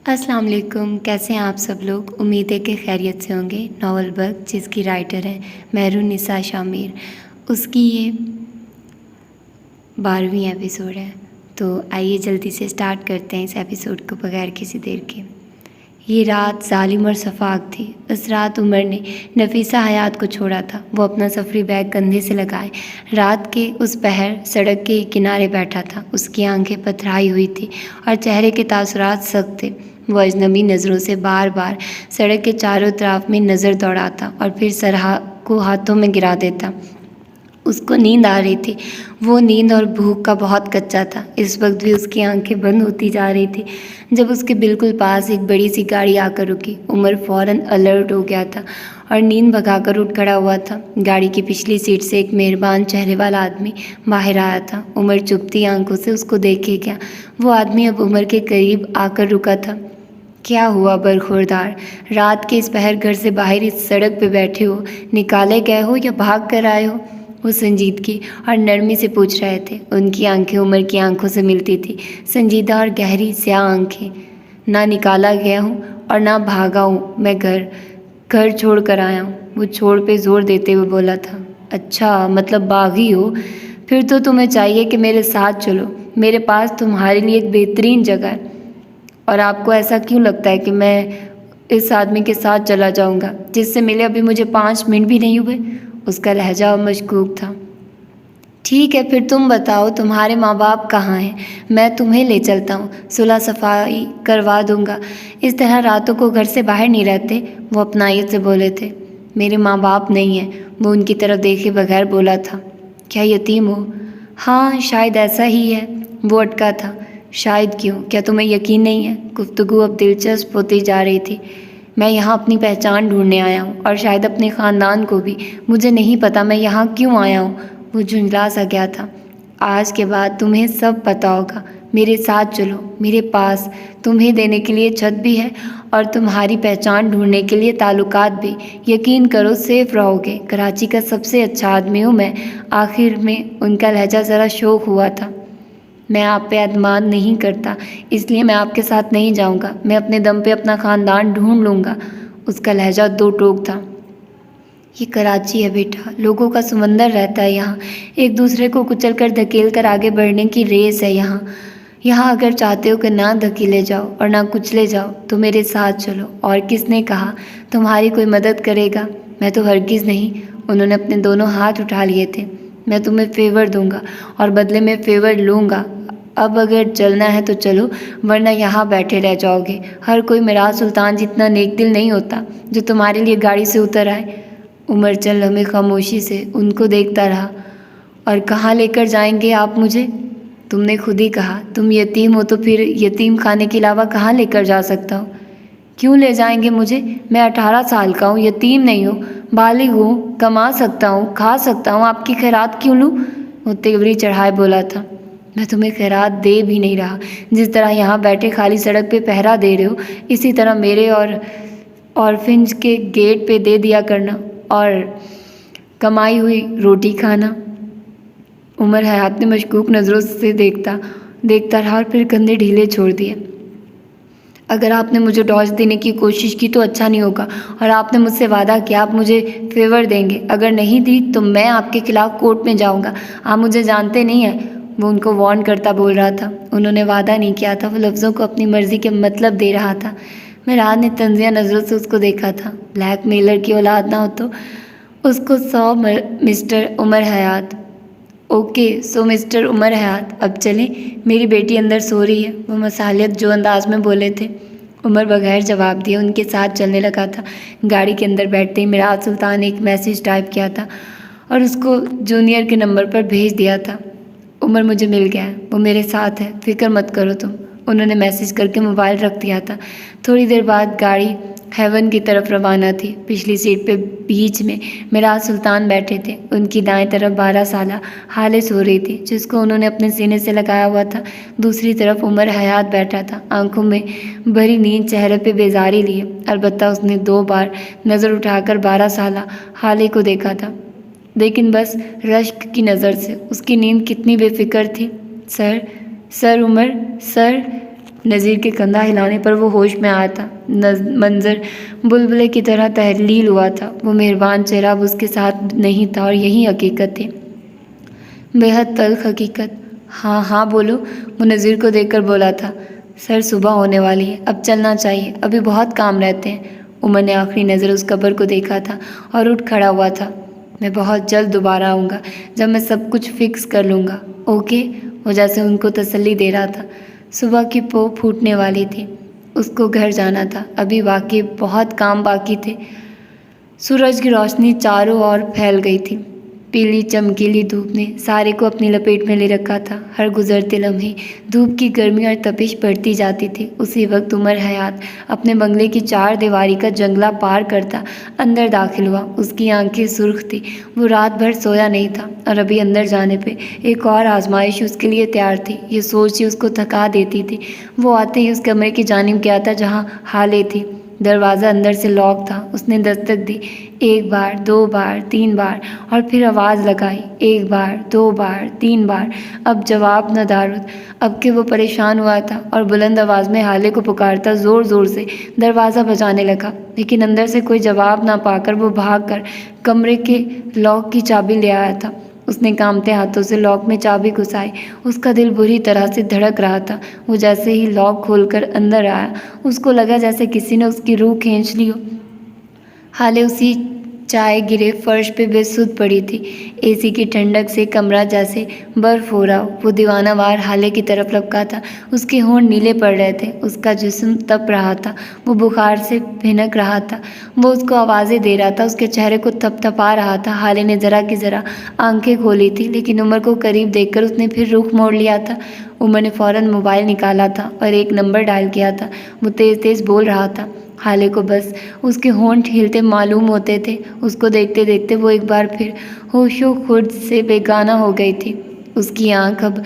अस्सलाम वालेकुम। कैसे हैं आप सब लोग? उम्मीद है कि खैरियत से होंगे। नावल बग जिसकी राइटर है मेहरुन्निसा शामिर, उसकी ये 12वीं एपिसोड है। तो आइए जल्दी से स्टार्ट करते हैं इस एपिसोड को बगैर किसी देर के। ये रात जालिम और शफाक थी। उस रात उमर ने नफीसा हयात को छोड़ा था। वो अपना सफरी बैग कंधे से लगाए रात के उस पहर सड़क के किनारे बैठा था। उसकी आंखें पथराई हुई थी और चेहरे के तासुरात सख्त थे। वो अजनबी नज़रों से बार बार सड़क के चारों तरफ में नज़र दौड़ाता और फिर सरहा को हाथों में गिरा देता। उसको नींद आ रही थी। वो नींद और भूख का बहुत कच्चा था। इस वक्त भी उसकी आंखें बंद होती जा रही थी जब उसके बिल्कुल पास एक बड़ी सी गाड़ी आकर रुकी। उमर फ़ौरन अलर्ट हो गया था और नींद भगाकर उठ खड़ा हुआ था। गाड़ी की पिछली सीट से एक मेहरबान चेहरे वाला आदमी बाहर आया था। उमर चुभती आंखों से उसको देखे गया। वो आदमी अब उमर के करीब आकर रुका था। क्या हुआ बरखुरदार? रात के इस पहर घर से बाहर इस सड़क पे बैठे हो? निकाले गए हो या भाग कर आए हो? वो संजीदगी और नरमी से पूछ रहे थे। उनकी आंखें उमर की आंखों से मिलती थी, संजीदा और गहरी स्याह आंखें। ना निकाला गया हूँ और ना भागा हूँ, मैं घर छोड़ कर आया हूँ। वो छोड़ पे जोर देते हुए बोला था। अच्छा, मतलब बागी हो? फिर तो तुम्हें चाहिए कि मेरे साथ चलो। मेरे पास तुम्हारे लिए एक बेहतरीन जगह है। और आपको ऐसा क्यों लगता है कि मैं इस आदमी के साथ चला जाऊंगा जिससे मिले अभी मुझे 5 मिनट भी नहीं हुए? उसका लहजा मशकूक था। ठीक है, फिर तुम बताओ, तुम्हारे माँ बाप कहाँ हैं? मैं तुम्हें ले चलता हूँ, सुलह सफाई करवा दूंगा। इस तरह रातों को घर से बाहर नहीं रहते। वो अपनायत से बोले थे। मेरे माँ बाप नहीं हैं। वो उनकी तरफ देखे बगैर बोला था। क्या यतीम हो? हाँ, शायद ऐसा ही है। वो अटका था। शायद क्यों? क्या तुम्हें यकीन नहीं है? गुफ्तगू अब दिलचस्प होती जा रही थी। मैं यहाँ अपनी पहचान ढूंढने आया हूँ और शायद अपने ख़ानदान को भी। मुझे नहीं पता मैं यहाँ क्यों आया हूँ। वो झुंझला सा गया था। आज के बाद तुम्हें सब पता होगा। मेरे साथ चलो, मेरे पास तुम्हें देने के लिए छत भी है और तुम्हारी पहचान ढूंढने के लिए ताल्लुकात भी। यकीन करो, सेफ रहोगे। कराची का सबसे अच्छा आदमी हूँ मैं। आखिर में उनका लहजा ज़रा शौक हुआ था। मैं आप पे एतमाद नहीं करता, इसलिए मैं आपके साथ नहीं जाऊंगा। मैं अपने दम पे अपना ख़ानदान ढूंढ लूँगा। उसका लहजा दो टोक था। ये कराची है बेटा, लोगों का समंदर रहता है यहाँ। एक दूसरे को कुचल कर धकेल कर आगे बढ़ने की रेस है यहाँ। यहाँ अगर चाहते हो कि ना धकेले जाओ और ना कुचले जाओ तो मेरे साथ चलो। और किसने कहा तुम्हारी कोई मदद करेगा? मैं तो हरगिज़ नहीं। उन्होंने अपने दोनों हाथ उठा लिए थे। मैं तुम्हें फेवर दूंगा और बदले में फेवर लूँगा। अब अगर चलना है तो चलो, वरना यहाँ बैठे रह जाओगे। हर कोई मिराज सुल्तान जितना नेक दिल नहीं होता जो तुम्हारे लिए गाड़ी से उतर आए। उमर चंद लम्हे खामोशी से उनको देखता रहा। और कहाँ लेकर जाएंगे आप मुझे? तुमने खुद ही कहा तुम यतीम हो, तो फिर यतीम खाने के अलावा कहाँ लेकर जा सकता हूँ? क्यों ले जाएंगे मुझे? मैं 18 साल का हूँ, यतीम नहीं हूँ, बालिग हूँ, कमा सकता हूँ, खा सकता हूँ। आपकी खैरात क्यों लूँ? वो तेवरी चढ़ाए बोला था। मैं तुम्हें खैरात दे भी नहीं रहा। जिस तरह यहाँ बैठे खाली सड़क पे पहरा दे रहे हो, इसी तरह मेरे और ऑर्फिन्ज के गेट पे दे दिया करना और कमाई हुई रोटी खाना। उमर हयात ने मशकूक नज़रों से देखता रहा और फिर कंधे ढीले छोड़ दिए। अगर आपने मुझे डॉज देने की कोशिश की तो अच्छा नहीं होगा। और आपने मुझसे वादा किया आप मुझे फेवर देंगे। अगर नहीं दी तो मैं आपके खिलाफ़ कोर्ट में जाऊंगा। आप मुझे जानते नहीं हैं। वो उनको वार्न करता बोल रहा था। उन्होंने वादा नहीं किया था। वो लफ्ज़ों को अपनी मर्ज़ी के मतलब दे रहा था। मेराज ने तंजिया नज़रों से उसको देखा था। ब्लैक मेलर की औलाद ना हो तो उसको 100 मिस्टर उमर हयात। ओके, सो मिस्टर उमर हयात, अब चलें? मेरी बेटी अंदर सो रही है। वो मसालियत जो अंदाज में बोले थे। उमर बगैर जवाब दिए उनके साथ चलने लगा था। गाड़ी के अंदर बैठते ही मिराज सुल्तान ने एक मैसेज टाइप किया था और उसको जूनियर के नंबर पर भेज दिया था। उमर मुझे मिल गया है, वो मेरे साथ है, फिक्र मत करो तुम। उन्होंने मैसेज करके मोबाइल रख दिया था। थोड़ी देर बाद गाड़ी हेवन की तरफ रवाना थी। पिछली सीट पे बीच में मिराज सुल्तान बैठे थे। उनकी दाएं तरफ 12 साला हाले सो रही थी जिसको उन्होंने अपने सीने से लगाया हुआ था। दूसरी तरफ उमर हयात बैठा था, आंखों में भरी नींद, चेहरे पे बेजारी लिए। अलबत्ता उसने 2 बार नज़र उठाकर 12 साला हाले को देखा था, लेकिन बस रश्क की नज़र से। उसकी नींद कितनी बेफिक्र थी। Sir Umar, sir. नज़ीर के कंधा हिलाने पर वो होश में आया था। मंजर बुलबुले की तरह तहलील हुआ था। वो मेहरबान चेहरा अब उसके साथ नहीं था और यही हकीकत थी, बेहद तल्ख हकीकत। हाँ हाँ बोलो, वो नज़ीर को देखकर बोला था। सर सुबह होने वाली है, अब चलना चाहिए, अभी बहुत काम रहते हैं। उमर ने आखिरी नज़र उस कब्र को देखा था और उठ खड़ा हुआ था। मैं बहुत जल्द दोबारा आऊँगा, जब मैं सब कुछ फिक्स कर लूँगा। ओके, वो जैसे उनको तसल्ली दे रहा था। सुबह की पो फूटने वाली थी, उसको घर जाना था। अभी वाकई बहुत काम बाकी थे। सूरज की रोशनी चारों ओर फैल गई थी। पीली चमकीली धूप ने सारे को अपनी लपेट में ले रखा था। हर गुजरते लम्हे धूप की गर्मी और तपिश बढ़ती जाती थी। उसी वक्त उमर हयात अपने बंगले की 4 दीवारी का जंगला पार करता अंदर दाखिल हुआ। उसकी आंखें सुर्ख थी। वो रात भर सोया नहीं था और अभी अंदर जाने पे एक और आजमाइश उसके लिए तैयार थी। ये सोच ही उसको थका देती थी। वो आते ही उस कमरे की जानिब गया था जहाँ हाले थी। दरवाज़ा अंदर से लॉक था। उसने दस्तक दी, 1 बार, 2 बार, 3 बार और फिर आवाज़ लगाई, 1 बार, 2 बार, 3 बार। अब जवाब न दारुद। अब कि वो परेशान हुआ था और बुलंद आवाज़ में हाले को पुकारता ज़ोर ज़ोर से दरवाज़ा बजाने लगा। लेकिन अंदर से कोई जवाब ना पाकर वो भागकर कमरे के लॉक की चाबी ले आया था। उसने कांपते हाथों से लॉक में चाबी घुसाई। उसका दिल बुरी तरह से धड़क रहा था। वो जैसे ही लॉक खोलकर अंदर आया, उसको लगा जैसे किसी ने उसकी रूह खींच ली हो। हाले उसी चाय गिरे फर्श पे बेसुध पड़ी थी। एसी की ठंडक से कमरा जैसे बर्फ हो रहा हो। वो दीवानावार हाले की तरफ लपका था। उसके होंठ नीले पड़ रहे थे। उसका जिस्म तप रहा था। वो बुखार से भिनक रहा था। वो उसको आवाज़ें दे रहा था, उसके चेहरे को थपथपा रहा था। हाले ने ज़रा की ज़रा आंखें खोली थी, लेकिन उमर को करीब देखकर उसने फिर रुख मोड़ लिया था। उमर ने फ़ौरन मोबाइल निकाला था और एक नंबर डायल किया था। वो तेज़ तेज़ बोल रहा था। हाले को बस उसके होंठ हिलते मालूम होते थे। उसको देखते देखते वो एक बार फिर होशो खुर्द से बेगाना हो गई थी। उसकी आंख अब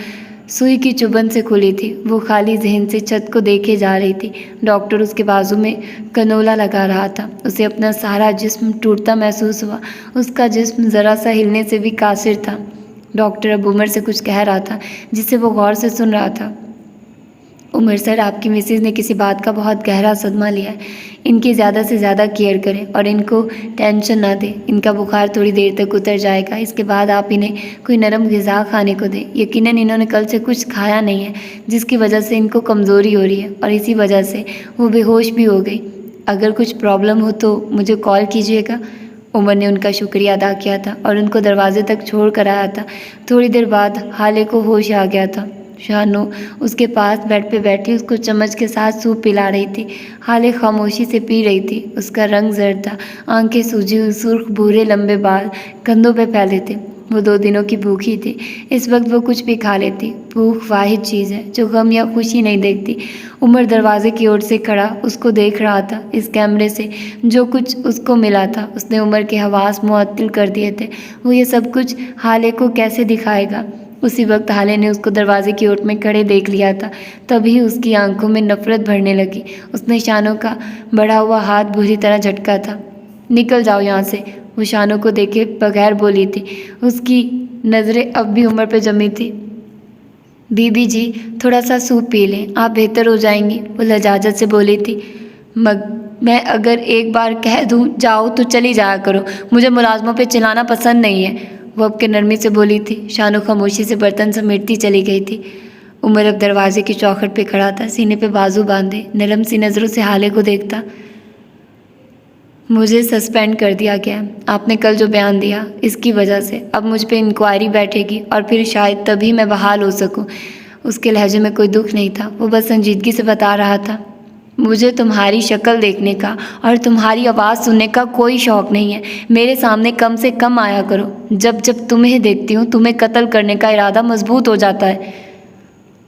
सुई की चुभन से खुली थी। वो खाली जहन से छत को देखे जा रही थी। डॉक्टर उसके बाजू में कनोला लगा रहा था। उसे अपना सारा जिस्म टूटता महसूस हुआ। उसका जिस्म ज़रा सा हिलने से भी कासिर था। डॉक्टर अब उमर से कुछ कह रहा था जिसे वो गौर से सुन रहा था। उमर सर, आपकी मिसेज़ ने किसी बात का बहुत गहरा सदमा लिया है। इनकी ज़्यादा से ज़्यादा केयर करें और इनको टेंशन ना दें। इनका बुखार थोड़ी देर तक उतर जाएगा। इसके बाद आप इन्हें कोई नरम ग़िज़ा खाने को दें। यकीनन इन्होंने कल से कुछ खाया नहीं है, जिसकी वजह से इनको कमज़ोरी हो रही है और इसी वजह से वो बेहोश भी हो गई। अगर कुछ प्रॉब्लम हो तो मुझे कॉल कीजिएगा। उमर ने उनका शुक्रिया अदा किया था और उनको दरवाजे तक छोड़ कर आया था। थोड़ी देर बाद हाले को होश आ गया था। शानू उसके पास बेड पे बैठी उसको चम्मच के साथ सूप पिला रही थी। हाले खामोशी से पी रही थी। उसका रंग जर्द था, आंखें सूजी हुई, सुर्ख भूरे लंबे बाल कंधों पे फैले थे। वो 2 दिनों की भूखी थी। इस वक्त वो कुछ भी खा लेती। भूख वाहिद चीज़ है जो गम या खुशी नहीं देखती। उमर दरवाजे की ओर से खड़ा उसको देख रहा था। इस कैमरे से जो कुछ उसको मिला था उसने उमर के हवास मुअत्तल कर दिए थे। वो ये सब कुछ हाले को कैसे दिखाएगा। उसी वक्त हाले ने उसको दरवाजे की ओर में खड़े देख लिया था। तभी उसकी आंखों में नफरत भरने लगी। उसने शानों का बढ़ा हुआ हाथ बुरी तरह झटका था। निकल जाओ यहाँ से, वो शानों को देखे बगैर बोली थी। उसकी नज़रें अब भी उमर पे जमी थी। बीबी जी, थोड़ा सा सूप पी लें, आप बेहतर हो जाएंगी, वो लजाजत से बोली थी। मैं अगर एक बार कह दूँ जाओ तो चली जाया करो, मुझे मुलाजमों पे चिल्लाना पसंद नहीं है, वो अब के नरमी से बोली थी। शानू खामोशी से बर्तन समेटती चली गई थी। उमर अब दरवाजे की चौखट पे खड़ा था, सीने पे बाजू बांधे, नरम सी नज़रों से हाले को देखता। मुझे सस्पेंड कर दिया गया, आपने कल जो बयान दिया इसकी वजह से। अब मुझ पे इंक्वायरी बैठेगी और फिर शायद तभी मैं बहाल हो सकूं। उसके लहजे में कोई दुख नहीं था, वो बस संजीदगी से बता रहा था। मुझे तुम्हारी शक्ल देखने का और तुम्हारी आवाज़ सुनने का कोई शौक़ नहीं है। मेरे सामने कम से कम आया करो। जब जब तुम्हें देखती हूँ तुम्हें कत्ल करने का इरादा मजबूत हो जाता है।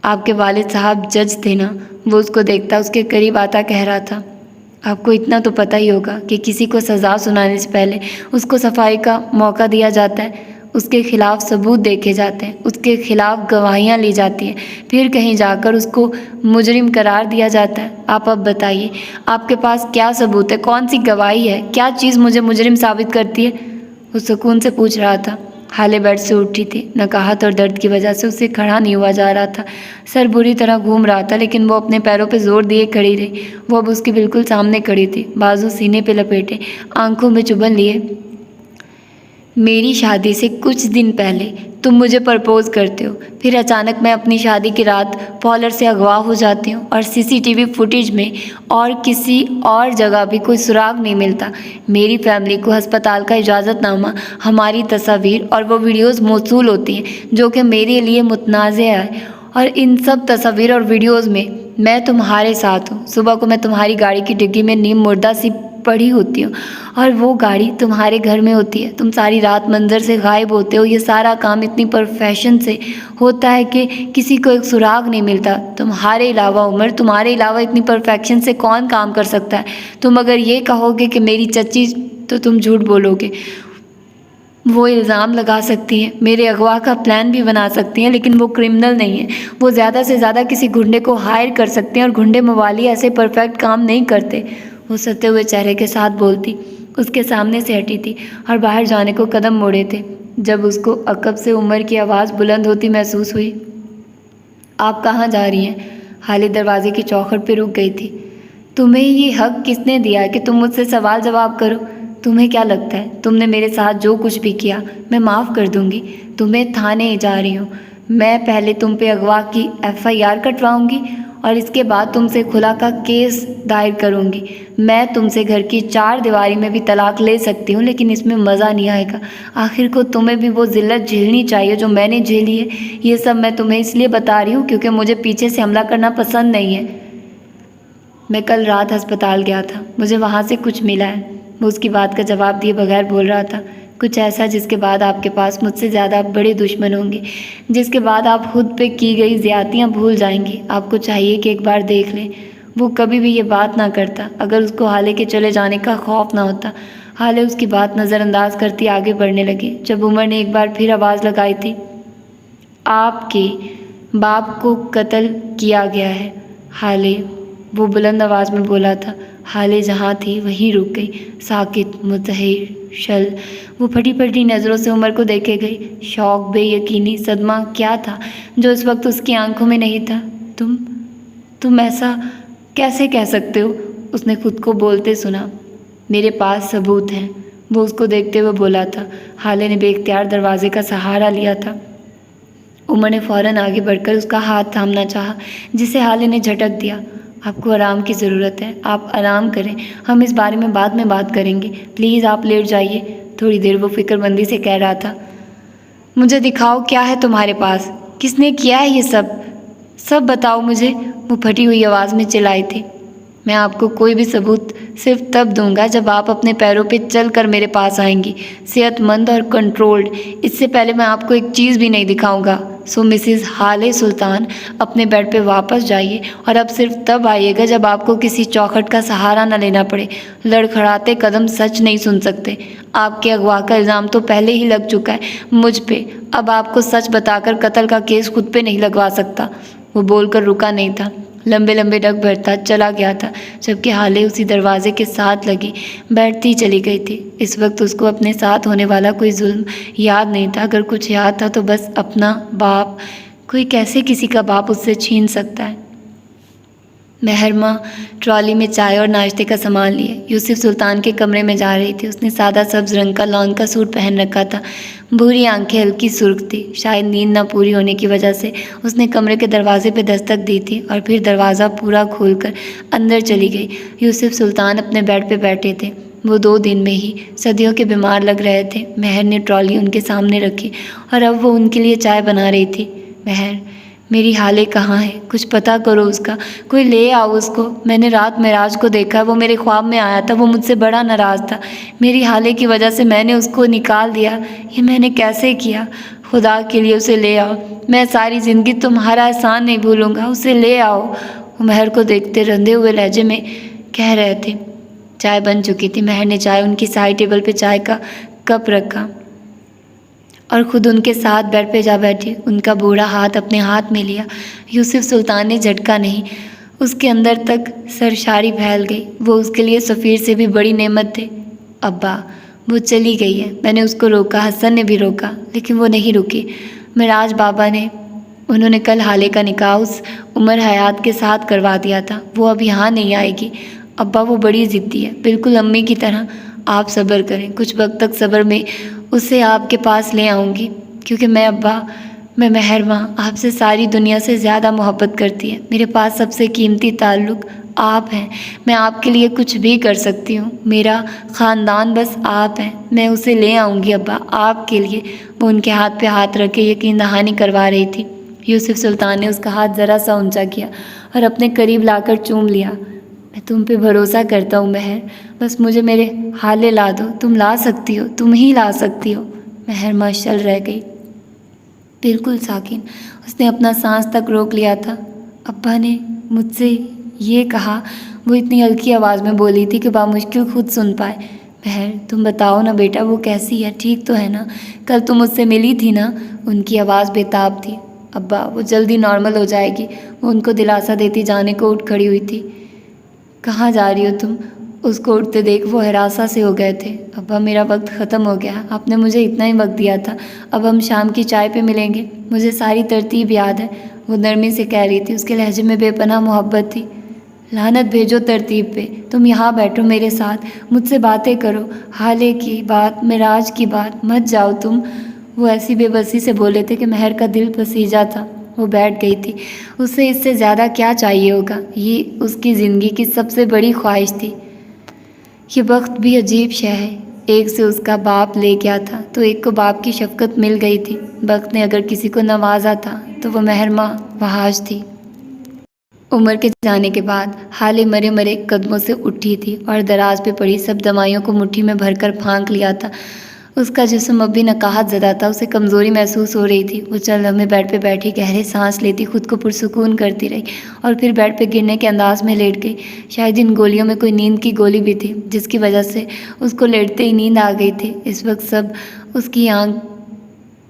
आपके वालिद साहब जज थे ना, वो उसको देखता उसके करीब आता कह रहा था। आपको इतना तो पता ही होगा कि किसी को सज़ा सुनाने से पहले उसको सफाई का मौका दिया जाता है, उसके खिलाफ सबूत देखे जाते हैं, उसके खिलाफ गवाहियाँ ली जाती हैं, फिर कहीं जाकर उसको मुजरिम करार दिया जाता है। आप अब बताइए, आपके पास क्या सबूत है, कौन सी गवाही है, क्या चीज़ मुझे मुजरिम साबित करती है? वो सुकून से पूछ रहा था। हाले बेड से उठी थी। नकाहत और दर्द की वजह से उसे खड़ा नहीं हुआ जा रहा था। सर बुरी तरह घूम रहा था, लेकिन वो अपने पैरों पे जोर दिए खड़ी रही। वो अब उसके बिल्कुल सामने खड़ी थी, बाजू सीने पे लपेटे, आंखों में चुभन लिए। मेरी शादी से कुछ दिन पहले तुम मुझे प्रपोज करते हो, फिर अचानक मैं अपनी शादी की रात पॉलर से अगवा हो जाती हूँ और सीसीटीवी फुटेज में और किसी और जगह भी कोई सुराग नहीं मिलता। मेरी फैमिली को अस्पताल का इजाज़तनामा, हमारी तस्वीर और वो वीडियोस मौसूल होती हैं जो कि मेरे लिए मुतनाज़ है। और इन सब तस्वीर और वीडियोस में मैं तुम्हारे साथ हूँ। सुबह को मैं तुम्हारी गाड़ी की डिग्गी में नीम मुर्दा सी पड़ी होती हूँ और वो गाड़ी तुम्हारे घर में होती है। तुम सारी रात मंजर से गायब होते हो। ये सारा काम इतनी परफेक्शन से होता है कि किसी को एक सुराग नहीं मिलता। तुम्हारे अलावा उमर, तुम्हारे अलावा इतनी परफेक्शन से कौन काम कर सकता है? तुम अगर ये कहोगे कि मेरी चच्ची, तो तुम झूठ बोलोगे। वो इल्ज़ाम लगा सकती हैं, मेरे अगवा का प्लान भी बना सकती हैं, लेकिन वो क्रिमिनल नहीं है। वो ज़्यादा से ज़्यादा किसी गुंडे को हायर कर सकते हैं और गुंडे मवाली ऐसे परफेक्ट काम नहीं करते। वो सते हुए चेहरे के साथ बोलती उसके सामने से हटी थी और बाहर जाने को कदम मोड़े थे जब उसको अकब से उमर की आवाज़ बुलंद होती महसूस हुई। आप कहाँ जा रही हैं? हाले दरवाजे की चौखट पे रुक गई थी। तुम्हें ये हक किसने दिया कि तुम मुझसे सवाल जवाब करो? तुम्हें क्या लगता है तुमने मेरे साथ जो कुछ भी किया मैं माफ़ कर दूंगी? तुम्हें थाने जा रही हूँ। मैं पहले तुम पे अगवा की FIR कटवाऊंगी और इसके बाद तुमसे खुला का केस दायर करूंगी। मैं तुमसे घर की 4 दीवारी में भी तलाक ले सकती हूँ, लेकिन इसमें मज़ा नहीं आएगा। आखिर को तुम्हें भी वो ज़िल्लत झेलनी चाहिए जो मैंने झेली है। ये सब मैं तुम्हें इसलिए बता रही हूँ क्योंकि मुझे पीछे से हमला करना पसंद नहीं है। मैं कल रात अस्पताल गया था, मुझे वहाँ से कुछ मिला है। वो उसकी बात का जवाब दिए बगैर बोल रहा था। कुछ ऐसा जिसके बाद आपके पास मुझसे ज़्यादा बड़े दुश्मन होंगे, जिसके बाद आप खुद पे की गई ज़्यादतियाँ भूल जाएंगी। आपको चाहिए कि एक बार देख लें। वो कभी भी ये बात ना करता अगर उसको हाले के चले जाने का खौफ ना होता। हाले उसकी बात नज़रअंदाज करती आगे बढ़ने लगी जब उमर ने एक बार फिर आवाज़ लगाई थी। आपके बाप को कत्ल किया गया है हाले, वो बुलंद आवाज़ में बोला था। हाले जहाँ थी वहीं रुक गई, साकित, मुतहिर, शल। वो फटी फटी नज़रों से उमर को देखे गई। शौक, बेयकीनी, सदमा क्या था जो इस वक्त उसकी आंखों में नहीं था? तुम ऐसा कैसे कह सकते हो? उसने खुद को बोलते सुना। मेरे पास सबूत हैं, वो उसको देखते हुए बोला था। हाले ने बेख्तियार दरवाजे का सहारा लिया था। उमर ने फ़ौरन आगे बढ़कर उसका हाथ थामना चाहा, जिसे हाले ने झटक दिया। आपको आराम की ज़रूरत है, आप आराम करें, हम इस बारे में बाद में बात करेंगे। प्लीज़ आप लेट जाइए। थोड़ी देर वो फिक्रमंदी से कह रहा था। मुझे दिखाओ क्या है तुम्हारे पास, किसने किया है ये सब बताओ मुझे, वो फटी हुई आवाज़ में चिल्लाई थी। मैं आपको कोई भी सबूत सिर्फ तब दूंगा जब आप अपने पैरों पे चल कर मेरे पास आएंगी, सेहतमंद और कंट्रोल्ड। इससे पहले मैं आपको एक चीज़ भी नहीं दिखाऊंगा। सो मिसिज़ हाले सुल्तान, अपने बेड पे वापस जाइए और अब सिर्फ तब आइएगा जब आपको किसी चौखट का सहारा न लेना पड़े। लड़खड़ाते कदम सच नहीं सुन सकते। आपके अगवा का इल्ज़ाम तो पहले ही लग चुका है मुझ पे, अब आपको सच बताकर कत्ल का केस खुद पे नहीं लगवा सकता। वो बोलकर रुका नहीं था, लंबे लंबे डग भरता चला गया था, जबकि हाले उसी दरवाजे के साथ लगी बैठती चली गई थी। इस वक्त उसको अपने साथ होने वाला कोई जुल्म याद नहीं था। अगर कुछ याद था तो बस अपना बाप। कोई कैसे किसी का बाप उससे छीन सकता है? महरमा ट्रॉली में चाय और नाश्ते का सामान लिए यूसुफ सुल्तान के कमरे में जा रही थी। उसने सादा सब्ज रंग का लॉन का सूट पहन रखा था। भूरी आंखें हल्की सुर्ख थी। शायद नींद न पूरी होने की वजह से उसने कमरे के दरवाजे पर दस्तक दी थी और फिर दरवाज़ा पूरा खोलकर अंदर चली गई। यूसुफ सुल्तान अपने बेड पर बैठे थे। वो 2 दिन में ही सदियों के बीमार लग रहे थे। महर ने ट्रॉली उनके सामने रखी और अब वो उनके लिए चाय बना रही थी। महर, मेरी हाले कहाँ है? कुछ पता करो उसका, कोई ले आओ उसको। मैंने रात मेराज को देखा, वो मेरे ख्वाब में आया था। वो मुझसे बड़ा नाराज़ था। मेरी हाले की वजह से मैंने उसको निकाल दिया। ये मैंने कैसे किया? खुदा के लिए उसे ले आओ। मैं सारी ज़िंदगी तुम्हारा एहसान नहीं भूलूंगा। उसे ले आओ। वो महर को देखते रंधे हुए लहजे में कह रहे थे। चाय बन चुकी थी। महर ने चाय उनकी साइड टेबल पर चाय का कप रखा और ख़ुद उनके साथ बेड पे जा बैठी। उनका बूढ़ा हाथ अपने हाथ में लिया। यूसुफ सुल्तान ने झटका नहीं, उसके अंदर तक सरशारी फैल गई। वो उसके लिए सफ़ीर से भी बड़ी नेमत थे। अब्बा, वो चली गई है। मैंने उसको रोका, हसन ने भी रोका, लेकिन वो नहीं रुकी। मिराज बाबा ने उन्होंने कल हाले का निकाह उस उमर हयात के साथ करवा दिया था। वो अब यहाँ नहीं आएगी। अब्बा वो बड़ी ज़िद्दी है, बिल्कुल अम्मी की तरह। आप सब्र करें, कुछ वक्त तक सब्र में उसे आपके पास ले आऊँगी, क्योंकि मैं मेहर माँ आपसे सारी दुनिया से ज़्यादा मोहब्बत करती है। मेरे पास सबसे कीमती ताल्लुक़ आप हैं। मैं आपके लिए कुछ भी कर सकती हूँ। मेरा ख़ानदान बस आप हैं। मैं उसे ले आऊँगी अब्बा, आपके लिए। वो उनके हाथ पे हाथ रख के यकीन दहानी करवा रही थी। यूसुफ सुल्तान ने उसका हाथ ज़रा सा ऊंचा किया और अपने करीब लाकर चूम लिया। मैं तुम पे भरोसा करता हूँ मेहर, बस मुझे मेरे हाले ला दो। तुम ला सकती हो, तुम ही ला सकती हो। मेहर मशल रह गई। बिल्कुल साकिन, उसने अपना सांस तक रोक लिया था। अब्बा ने मुझसे ये कहा, वो इतनी हल्की आवाज़ में बोली थी कि बामुश्किल खुद सुन पाए। मेहर तुम बताओ ना बेटा, वो कैसी है, ठीक तो है ना? कल तुम मुझसे मिली थी ना? उनकी आवाज़ बेताब थी। अब्बा वो जल्दी नॉर्मल हो जाएगी। वो उनको दिलासा देती जाने को उठ खड़ी हुई थी। कहाँ जा रही हो तुम? उसको उठते देख वो हरासा से हो गए थे। अब्बा मेरा वक्त ख़त्म हो गया, आपने मुझे इतना ही वक्त दिया था। अब हम शाम की चाय पे मिलेंगे। मुझे सारी तरतीब याद है, वो नरमी से कह रही थी। उसके लहजे में बेपनाह मोहब्बत थी। लानत भेजो तरतीब पे। तुम यहाँ बैठो मेरे साथ, मुझसे बातें करो, हाले की बात, मिराज की बात, मत जाओ तुम। वो ऐसी बेबसी से बोले थे कि मेहर का दिल पसीजा था। वो बैठ गई थी। उसे इससे ज़्यादा क्या चाहिए होगा? ये उसकी ज़िंदगी की सबसे बड़ी ख्वाहिश थी। ये वक्त भी अजीब शय है। एक से उसका बाप ले गया था तो एक को बाप की शफकत मिल गई थी। वक्त ने अगर किसी को नवाजा था तो वो मेहर माँ वहाज थी। उमर के जाने के बाद हाले मरे मरे कदमों से उठी थी और दराज पे पड़ी सब दवाइयों को मुट्ठी में भरकर फांक लिया था। उसका जिस्म अब भी नकाहत ज़दा था, उसे कमज़ोरी महसूस हो रही थी। वो चंद लम्हे बेड पे बैठी गहरे सांस लेती, खुद को पुरसुकून करती रही और फिर बेड पे गिरने के अंदाज में लेट गई। शायद इन गोलियों में कोई नींद की गोली भी थी, जिसकी वजह से उसको लेटते ही नींद आ गई थी। इस वक्त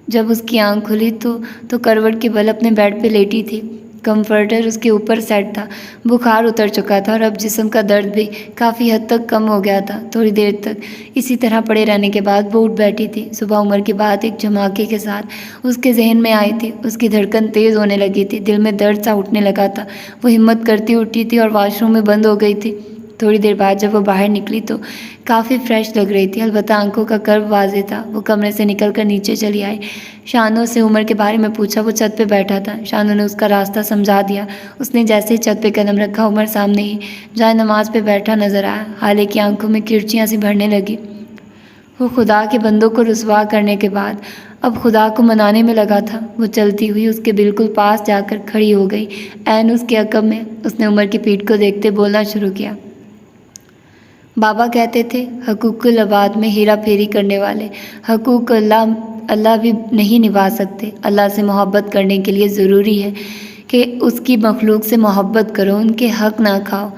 जब उसकी आंख खुली तो करवट के बल अपने बेड पे लेटी थी। कंफर्टर उसके ऊपर सेट था। बुखार उतर चुका था और अब जिस्म का दर्द भी काफ़ी हद तक कम हो गया था। थोड़ी देर तक इसी तरह पड़े रहने के बाद वो उठ बैठी थी। सुबह उमर की बात एक झमाके के साथ उसके जहन में आई थी। उसकी धड़कन तेज़ होने लगी थी, दिल में दर्द सा उठने लगा था। वो हिम्मत करती उठी थी और वॉशरूम में बंद हो गई थी। थोड़ी देर बाद जब वो बाहर निकली तो काफ़ी फ्रेश लग रही थी, अलबत्ता आंखों का कर्व वाज़े था। वो कमरे से निकलकर नीचे चली आई। शानू से उमर के बारे में पूछा। वो छत पे बैठा था। शानू ने उसका रास्ता समझा दिया। उसने जैसे ही छत पे कदम रखा, उमर सामने ही जाए नमाज पे बैठा नजर आया। हाले की आंखों में किरचियाँ सी भरने लगी। वो खुदा के बंदों को रुसवा करने के बाद अब खुदा को मनाने में लगा था। वो चलती हुई उसके बिल्कुल पास जाकर खड़ी हो गई। ऐन उसके अकब में उसने उमर की पीठ को देखते बोलना शुरू किया। बाबा कहते थे, हकूक़ुल अबाद में हेरा फेरी करने वाले हकूक़ अल्लाह भी नहीं निभा सकते। अल्लाह से मोहब्बत करने के लिए ज़रूरी है कि उसकी मखलूक से मोहब्बत करो, उनके हक़ ना खाओ,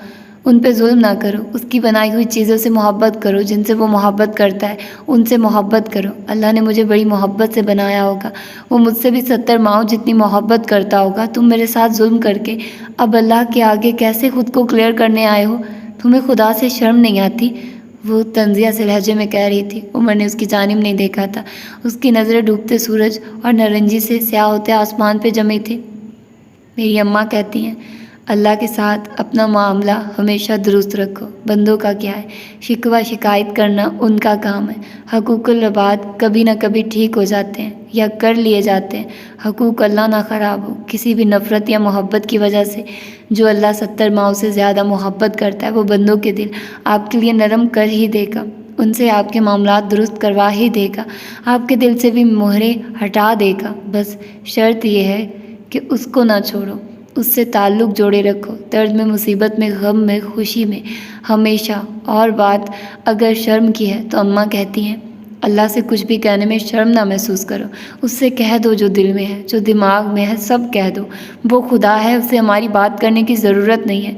उन पे जुल्म ना करो, उसकी बनाई हुई चीज़ों से मोहब्बत करो, जिनसे वो मोहब्बत करता है उनसे मोहब्बत करो। अल्लाह ने मुझे बड़ी मोहब्बत से बनाया होगा, वो मुझसे भी 70 माओ जितनी मोहब्बत करता होगा। तुम मेरे साथ जुल्म करके अब अल्लाह के आगे कैसे खुद को क्लियर करने आए हो? तुम्हें खुदा से शर्म नहीं आती? वो तंजिया से लहजे में कह रही थी। उमर ने उसकी जानिब नहीं देखा था। उसकी नज़रें डूबते सूरज और नारंगी से स्याह होते आसमान पे जमी थी। मेरी अम्मा कहती हैं, अल्लाह के साथ अपना मामला हमेशा दुरुस्त रखो। बंदों का क्या है, शिकवा शिकायत करना उनका काम है। हकूक़ुल इबाद कभी ना कभी ठीक हो जाते हैं या कर लिए जाते हैं। हकूक़ अल्लाह ना ख़राब हो किसी भी नफ़रत या मोहब्बत की वजह से। जो अल्लाह 70 माओ से ज़्यादा मोहब्बत करता है, वो बंदों के दिल आपके लिए नरम कर ही देगा, उनसे आपके मामलात दुरुस्त करवा ही देगा, आपके दिल से भी मोहरे हटा देगा। बस शर्त यह है कि उसको ना छोड़ो, उससे ताल्लुक़ जोड़े रखो, दर्द में, मुसीबत में, गम में, खुशी में, हमेशा। और बात अगर शर्म की है तो अम्मा कहती हैं, अल्लाह से कुछ भी कहने में शर्म ना महसूस करो। उससे कह दो जो दिल में है, जो दिमाग में है, सब कह दो। वो खुदा है, उससे हमारी बात करने की ज़रूरत नहीं है,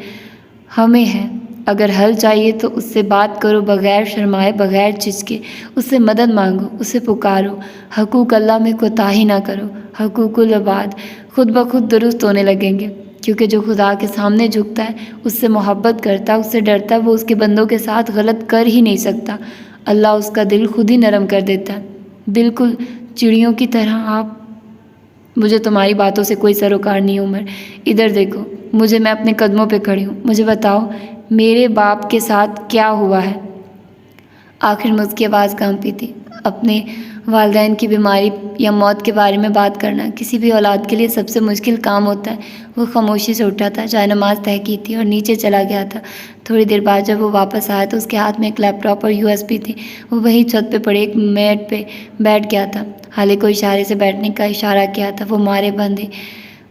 हमें है। अगर हल चाहिए तो उससे बात करो, बग़ैर शर्माए, बग़ैर झिझके। उससे मदद मांगो, उससे पुकारो। हकूक़ अल्लाह में कोताही ना करो। हकूक़ुल इबाद खुद ब खुद दुरुस्त होने लगेंगे, क्योंकि जो खुदा के सामने झुकता है, उससे मोहब्बत करता है, उससे डरता है, वो उसके बंदों के साथ गलत कर ही नहीं सकता। अल्लाह उसका दिल खुद ही नरम कर देता है। बिल्कुल चिड़ियों की तरह आप। मुझे तुम्हारी बातों से कोई सरोकार नहीं उमर। इधर देखो मुझे, मैं अपने कदमों पे खड़ी हूँ। मुझे बताओ मेरे बाप के साथ क्या हुआ है। आखिर में उसकी आवाज़ कांपी थी। अपने वालिदैन की बीमारी या मौत के बारे में बात करना किसी भी औलाद के लिए सबसे मुश्किल काम होता है। वो खामोशी से उठा था, चाय नमाज तय की थी और नीचे चला गया था। थोड़ी देर बाद जब वो वापस आया तो उसके हाथ में एक लैपटॉप और यूएसबी थी। वो वहीं छत पे पड़े एक मैट पे बैठ गया था। हाले को इशारे से बैठने का इशारा किया था। वो मारे बंधे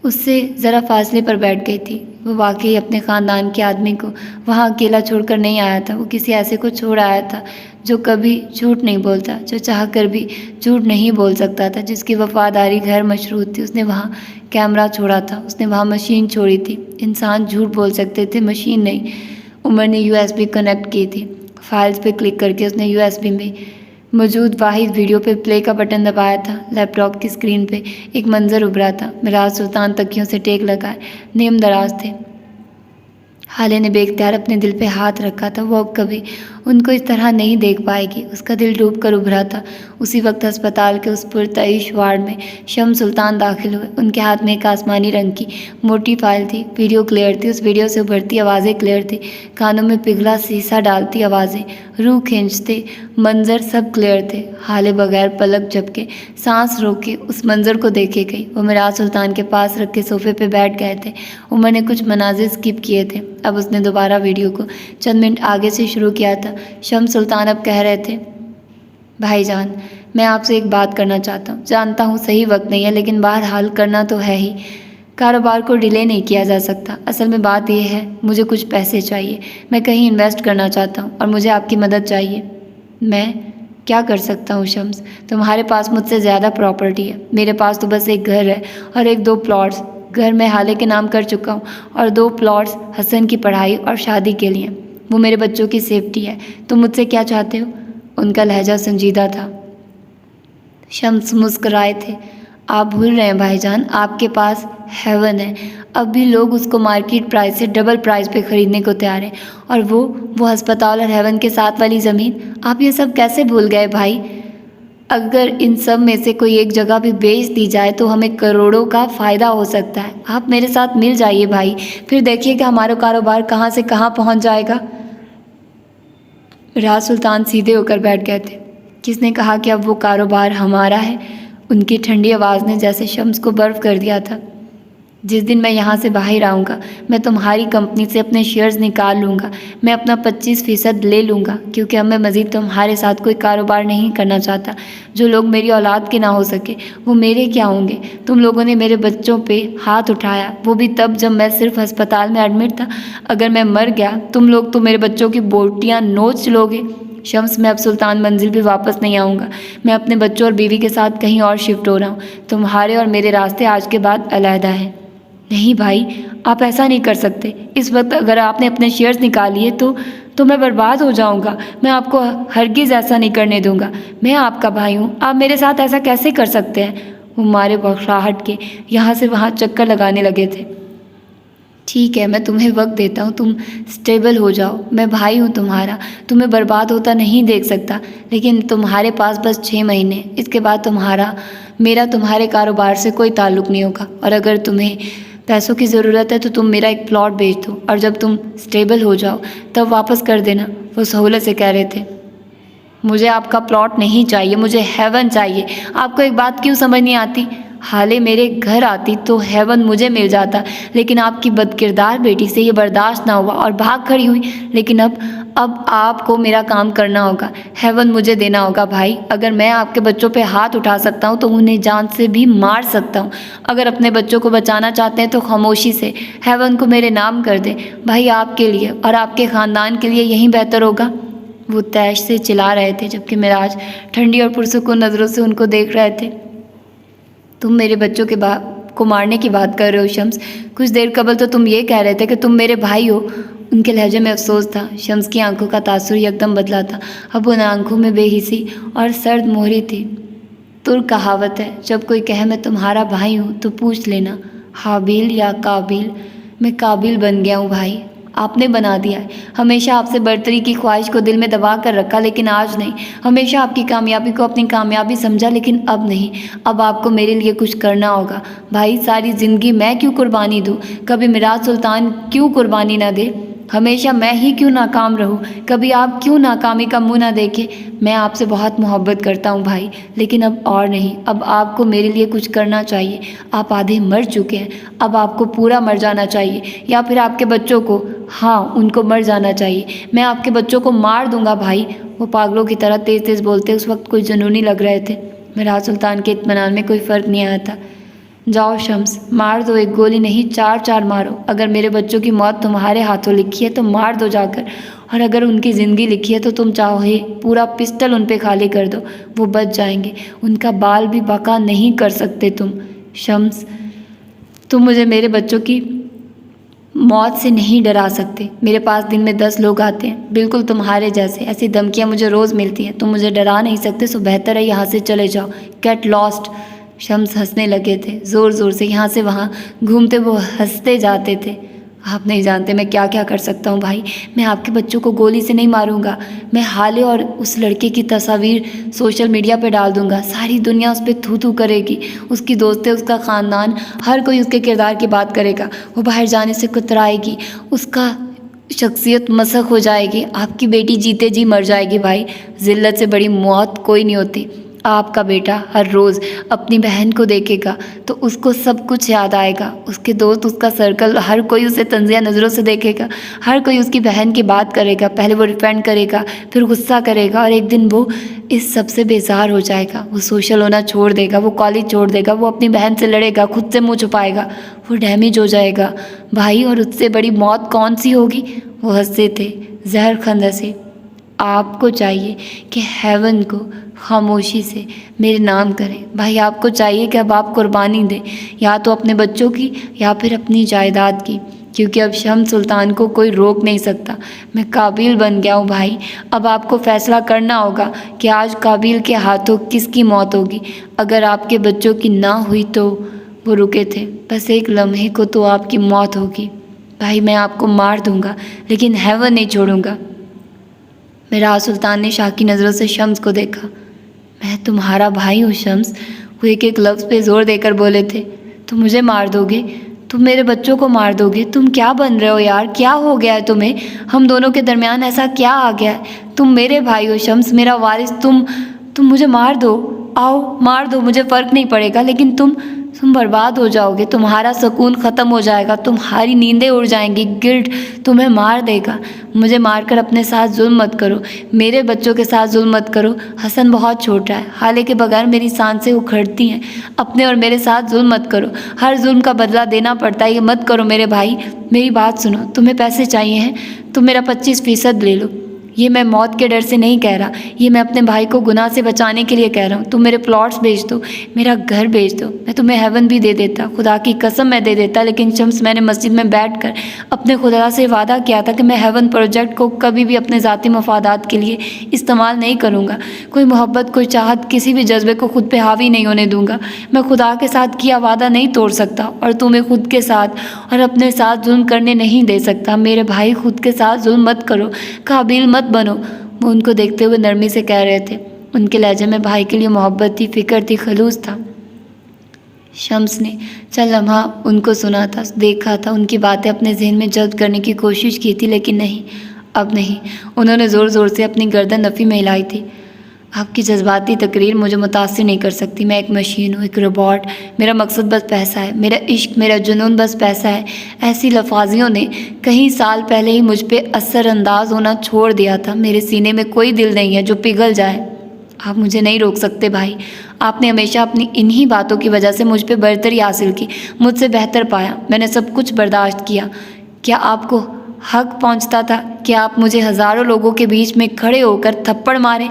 उससे ज़रा फासले पर बैठ गई थी। वो वाकई अपने ख़ानदान के आदमी को वहाँ अकेला छोड़कर नहीं आया था। वो किसी ऐसे को छोड़ आया था जो कभी झूठ नहीं बोलता, जो चाह कर भी झूठ नहीं बोल सकता था, जिसकी वफादारी गैर मशरूत थी। उसने वहाँ कैमरा छोड़ा था, उसने वहाँ मशीन छोड़ी थी। इंसान झूठ बोल सकते थे, मशीन नहीं। उमर ने यूएसबी कनेक्ट की थी। फाइल्स पे क्लिक करके उसने यूएसबी में मौजूद वाहिद वीडियो पे प्ले का बटन दबाया था। लैपटॉप की स्क्रीन पे एक मंजर उभरा था। मिराज सुल्तान तकियों से टेक लगाए नेम दराज थे। हाले ने बेख्तियार अपने दिल पे हाथ रखा था। वो अब कभी उनको इस तरह नहीं देख पाएगी। उसका दिल डूब कर उभरा था। उसी वक्त अस्पताल के उस पुरतइश वार्ड में शम्स सुल्तान दाखिल हुए। उनके हाथ में एक आसमानी रंग की मोटी फाइल थी। वीडियो क्लियर थी, उस वीडियो से उभरती आवाज़ें क्लियर थी। कानों में पिघला शीशा डालती आवाज़ें, रूह खींचते मंजर सब क्लियर थे। हाले बगैर पलक झपके सांस रोके उस मंजर को देखे गई। वो मिराज सुल्तान के पास रख के सोफे पे बैठ गए थे। उमर ने कुछ मनाजिर स्किप किए थे। अब उसने दोबारा वीडियो को चंद मिनट आगे से शुरू किया था। शम्स सुल्तान अब कह रहे थे, भाईजान मैं आपसे एक बात करना चाहता हूँ। जानता हूँ सही वक्त नहीं है, लेकिन बहरहाल करना तो है ही। कारोबार को डिले नहीं किया जा सकता। असल में बात यह है, मुझे कुछ पैसे चाहिए। मैं कहीं इन्वेस्ट करना चाहता हूँ और मुझे आपकी मदद चाहिए। मैं क्या कर सकता हूँ शम्स? तुम्हारे पास मुझसे ज़्यादा प्रॉपर्टी है। मेरे पास तो बस एक घर है और एक दो प्लॉट्स। घर मैं हाले के नाम कर चुका हूँ और दो प्लॉट्स हसन की पढ़ाई और शादी के लिए। वो मेरे बच्चों की सेफ्टी है। तुम मुझसे क्या चाहते हो? उनका लहजा संजीदा था। शम्स मुस्कराए थे। आप भूल रहे हैं भाईजान, आपके पास हेवन है। अब भी लोग उसको मार्केट प्राइस से डबल प्राइस पे ख़रीदने को तैयार हैं। और वो अस्पताल और हेवन के साथ वाली ज़मीन, आप ये सब कैसे भूल गए भाई? अगर इन सब में से कोई एक जगह भी बेच दी जाए तो हमें करोड़ों का फ़ायदा हो सकता है। आप मेरे साथ मिल जाइए भाई, फिर देखिए कि हमारा कारोबार कहाँ से कहाँ पहुँच जाएगा। राज सुल्तान सीधे होकर बैठ गए थे। किसने कहा कि अब वो कारोबार हमारा है? उनकी ठंडी आवाज़ ने जैसे शम्स को बर्फ़ कर दिया था। जिस दिन मैं यहाँ से बाहर आऊँगा, मैं तुम्हारी कंपनी से अपने शेयर्स निकाल लूँगा। मैं अपना 25% ले लूँगा, क्योंकि अब मैं मज़ीद तुम्हारे साथ कोई कारोबार नहीं करना चाहता। जो लोग मेरी औलाद के ना हो सके वो मेरे क्या होंगे? तुम लोगों ने मेरे बच्चों पे हाथ उठाया, वो भी तब जब मैं सिर्फ अस्पताल में एडमिट था। अगर मैं मर गया तुम लोग तो मेरे बच्चों की बोटियाँ नोच लोगे। शम्स, मैं अब सुल्तान मंजिल भी वापस नहीं आऊँगा। मैं अपने बच्चों और बीवी के साथ कहीं और शिफ्ट हो रहा हूँ। तुम्हारे और मेरे रास्ते आज के बाद अलहदा हैं। नहीं भाई, आप ऐसा नहीं कर सकते। इस वक्त अगर आपने अपने शेयर्स निकाल लिए तो मैं बर्बाद हो जाऊंगा। मैं आपको हरगिज़ ऐसा नहीं करने दूंगा। मैं आपका भाई हूँ, आप मेरे साथ ऐसा कैसे कर सकते हैं? वो मारे बौखलाहट के यहाँ से वहाँ चक्कर लगाने लगे थे। ठीक है, मैं तुम्हें वक्त देता हूँ, तुम स्टेबल हो जाओ। मैं भाई हूँ तुम्हारा, तुम्हें बर्बाद होता नहीं देख सकता। लेकिन तुम्हारे पास बस 6 महीने, इसके बाद मेरा तुम्हारे कारोबार से कोई ताल्लुक़ नहीं होगा। और अगर तुम्हें पैसों की ज़रूरत है तो तुम मेरा एक प्लॉट बेच दो और जब तुम स्टेबल हो जाओ तब वापस कर देना। वो सहूलत से कह रहे थे। मुझे आपका प्लॉट नहीं चाहिए, मुझे हेवन चाहिए। आपको एक बात क्यों समझ नहीं आती? हाले मेरे घर आती तो हेवन मुझे मिल जाता, लेकिन आपकी बदकिरदार बेटी से ये बर्दाश्त ना हुआ और भाग खड़ी हुई। लेकिन अब आपको मेरा काम करना होगा। हेवन मुझे देना होगा भाई। अगर मैं आपके बच्चों पे हाथ उठा सकता हूँ तो उन्हें जान से भी मार सकता हूँ। अगर अपने बच्चों को बचाना चाहते हैं तो खामोशी से हेवन को मेरे नाम कर दें भाई। आपके लिए और आपके ख़ानदान के लिए यही बेहतर होगा। वो तैश से चिल्ला रहे थे, जबकि मिराज ठंडी और पुरसुकून नज़रों से उनको देख रहे थे। तुम मेरे बच्चों को मारने की बात कर रहे हो शम्स? कुछ देर कबल तो तुम ये कह रहे थे कि तुम मेरे भाई हो। उनके लहजे में अफसोस था। शम्स की आंखों का तासुर एकदम बदला था। अब उन आंखों में बेहिसी और सर्द मोहरी थी। तुर्क कहावत है, जब कोई कहे मैं तुम्हारा भाई हूँ तो पूछ लेना हाबिल या काबिल। मैं काबिल बन गया हूँ भाई। आपने बना दिया है। हमेशा आपसे बर्तरी की ख्वाहिश को दिल में दबा कर रखा, लेकिन आज नहीं। हमेशा आपकी कामयाबी को अपनी कामयाबी समझा, लेकिन अब नहीं। अब आपको मेरे लिए कुछ करना होगा भाई। सारी ज़िंदगी मैं क्यों कुर्बानी दूँ? कभी मिराज सुल्तान क्यों कुर्बानी ना दे? हमेशा मैं ही क्यों नाकाम रहूं? कभी आप क्यों नाकामी का मुंह ना देखें? मैं आपसे बहुत मोहब्बत करता हूं भाई, लेकिन अब और नहीं। अब आपको मेरे लिए कुछ करना चाहिए। आप आधे मर चुके हैं, अब आपको पूरा मर जाना चाहिए, या फिर आपके बच्चों को, हाँ उनको मर जाना चाहिए। मैं आपके बच्चों को मार दूंगा भाई। वो पागलों की तरह तेज़ तेज़ बोलते उस वक्त कोई जुनूनी लग रहे थे। मिराज सुल्तान के इत्मीनान में कोई फ़र्क नहीं आया था। जाओ शम्स, मार दो, एक गोली नहीं 4-4 मारो। अगर मेरे बच्चों की मौत तुम्हारे हाथों लिखी है तो मार दो जाकर, और अगर उनकी ज़िंदगी लिखी है तो तुम चाहे पूरा पिस्टल उन पे खाली कर दो, वो बच जाएंगे। उनका बाल भी बका नहीं कर सकते तुम। शम्स, तुम मुझे मेरे बच्चों की मौत से नहीं डरा सकते। मेरे पास दिन में 10 लोग आते हैं बिल्कुल तुम्हारे जैसे। ऐसी धमकियाँ मुझे रोज़ मिलती हैं। तुम मुझे डरा नहीं सकते, सो बेहतर है यहाँ से चले जाओ। Get lost. शम्स हंसने लगे थे ज़ोर ज़ोर से। यहाँ से वहाँ घूमते वो हंसते जाते थे। आप नहीं जानते मैं क्या क्या कर सकता हूँ भाई। मैं आपके बच्चों को गोली से नहीं मारूंगा। मैं हाले और उस लड़के की तस्वीर सोशल मीडिया पे डाल दूंगा। सारी दुनिया उस पर थू थू करेगी। उसकी दोस्तें, उसका ख़ानदान, हर कोई उसके किरदार की बात करेगा। वो बाहर जाने से कतराएगी, उसका शख्सियत मसख हो जाएगी। आपकी बेटी जीते जी मर जाएगी भाई। ज़िल्लत से बड़ी मौत कोई नहीं होती। आपका बेटा हर रोज़ अपनी बहन को देखेगा तो उसको सब कुछ याद आएगा। उसके दोस्त, उसका सर्कल, हर कोई उसे तंज़िया नज़रों से देखेगा। हर कोई उसकी बहन की बात करेगा। पहले वो डिफेंड करेगा, फिर गुस्सा करेगा, और एक दिन वो इस सब से बेजार हो जाएगा। वो सोशल होना छोड़ देगा, वो कॉलेज छोड़ देगा, वो अपनी बहन से लड़ेगा, खुद से मुँह छुपाएगा, वो डैमेज हो जाएगा भाई। और उससे बड़ी मौत कौन सी होगी? वो हंसते थे जहरखंद हंसे। आपको चाहिए कि हेवन को खामोशी से मेरे नाम करें भाई। आपको चाहिए कि अब आप कुर्बानी दें, या तो अपने बच्चों की या फिर अपनी जायदाद की, क्योंकि अब शम्स सुल्तान को कोई रोक नहीं सकता। मैं काबिल बन गया हूँ भाई। अब आपको फैसला करना होगा कि आज काबिल के हाथों किसकी मौत होगी। अगर आपके बच्चों की ना हुई तो वो रुके थे, बस एक लम्हे को तो आपकी मौत होगी भाई। मैं आपको मार दूंगा, लेकिन हेवन नहीं छोड़ूंगा। मिराज सुल्तान ने शाकी नज़रों से शम्स को देखा। मैं तुम्हारा भाई हूँ शम्स, वो एक एक लफ्ज़ पे ज़ोर देकर बोले थे। तुम मुझे मार दोगे? तुम मेरे बच्चों को मार दोगे? तुम क्या बन रहे हो यार? क्या हो गया है तुम्हें? हम दोनों के दरमियान ऐसा क्या आ गया है? तुम मेरे भाई हो शम्स, मेरा वारिस। तुम मुझे मार दो, आओ मार दो, मुझे फ़र्क नहीं पड़ेगा, लेकिन तुम बर्बाद हो जाओगे। तुम्हारा सुकून ख़त्म हो जाएगा, तुम्हारी नींदें उड़ जाएंगी। गिल्ट तुम्हें मार देगा। मुझे मारकर अपने साथ जुल्म मत करो, मेरे बच्चों के साथ जुल्म मत करो। हसन बहुत छोटा है, हाले के बगैर मेरी सांसें उखड़ती हैं। अपने और मेरे साथ जुल्म मत करो, हर जुल्म का बदला देना पड़ता है, ये मत करो मेरे भाई। मेरी बात सुनो, तुम्हें पैसे चाहिए हैं? तुम मेरा 25% ले लो। ये मैं मौत के डर से नहीं कह रहा, ये मैं अपने भाई को गुनाह से बचाने के लिए कह रहा हूँ। तुम मेरे प्लॉट्स बेच दो, मेरा घर बेच दो, मैं तुम्हें हेवन भी दे देता, खुदा की कसम मैं दे देता। लेकिन शम्स, मैंने मस्जिद में बैठकर अपने खुदा से वादा किया था कि मैं हेवन प्रोजेक्ट को कभी भी अपने ज़ाती मफादात के लिए इस्तेमाल नहीं करूँगा। कोई मोहब्बत, कोई चाहत, किसी भी जज्बे को खुद पे हावी नहीं होने दूँगा। मैं खुदा के साथ किया वादा नहीं तोड़ सकता, और तुम्हें खुद के साथ और अपने साथ जुल्म करने नहीं दे सकता। मेरे भाई, खुद के साथ जुल्म मत करो, काबिल मत बनो। वो उनको देखते हुए नरमी से कह रहे थे। उनके लहजे में भाई के लिए मोहब्बत थी, फ़िक्र थी, खलूस था। शम्स ने चल लम्हा उनको सुना था, देखा था, उनकी बातें अपने जहन में जल्द करने की कोशिश की थी, लेकिन नहीं, अब नहीं। उन्होंने ज़ोर ज़ोर से अपनी गर्दन नफ़ी में हिलाई थी। आपकी जज्बाती तकरीर मुझे मुतासिर नहीं कर सकती। मैं एक मशीन हूँ, एक रोबोट। मेरा मकसद बस पैसा है, मेरा इश्क, मेरा जुनून बस पैसा है। ऐसी लफाजियों ने कई साल पहले ही मुझ पे असरअंदाज होना छोड़ दिया था। मेरे सीने में कोई दिल नहीं है जो पिघल जाए। आप मुझे नहीं रोक सकते भाई। आपने हमेशा अपनी इन्हीं बातों की वजह से मुझ पे बर्तरी हासिल की, मुझसे बेहतर पाया। मैंने सब कुछ बर्दाश्त किया। क्या आपको हक पहुंचता था कि आप मुझे हज़ारों लोगों के बीच में खड़े होकर थप्पड़ मारें?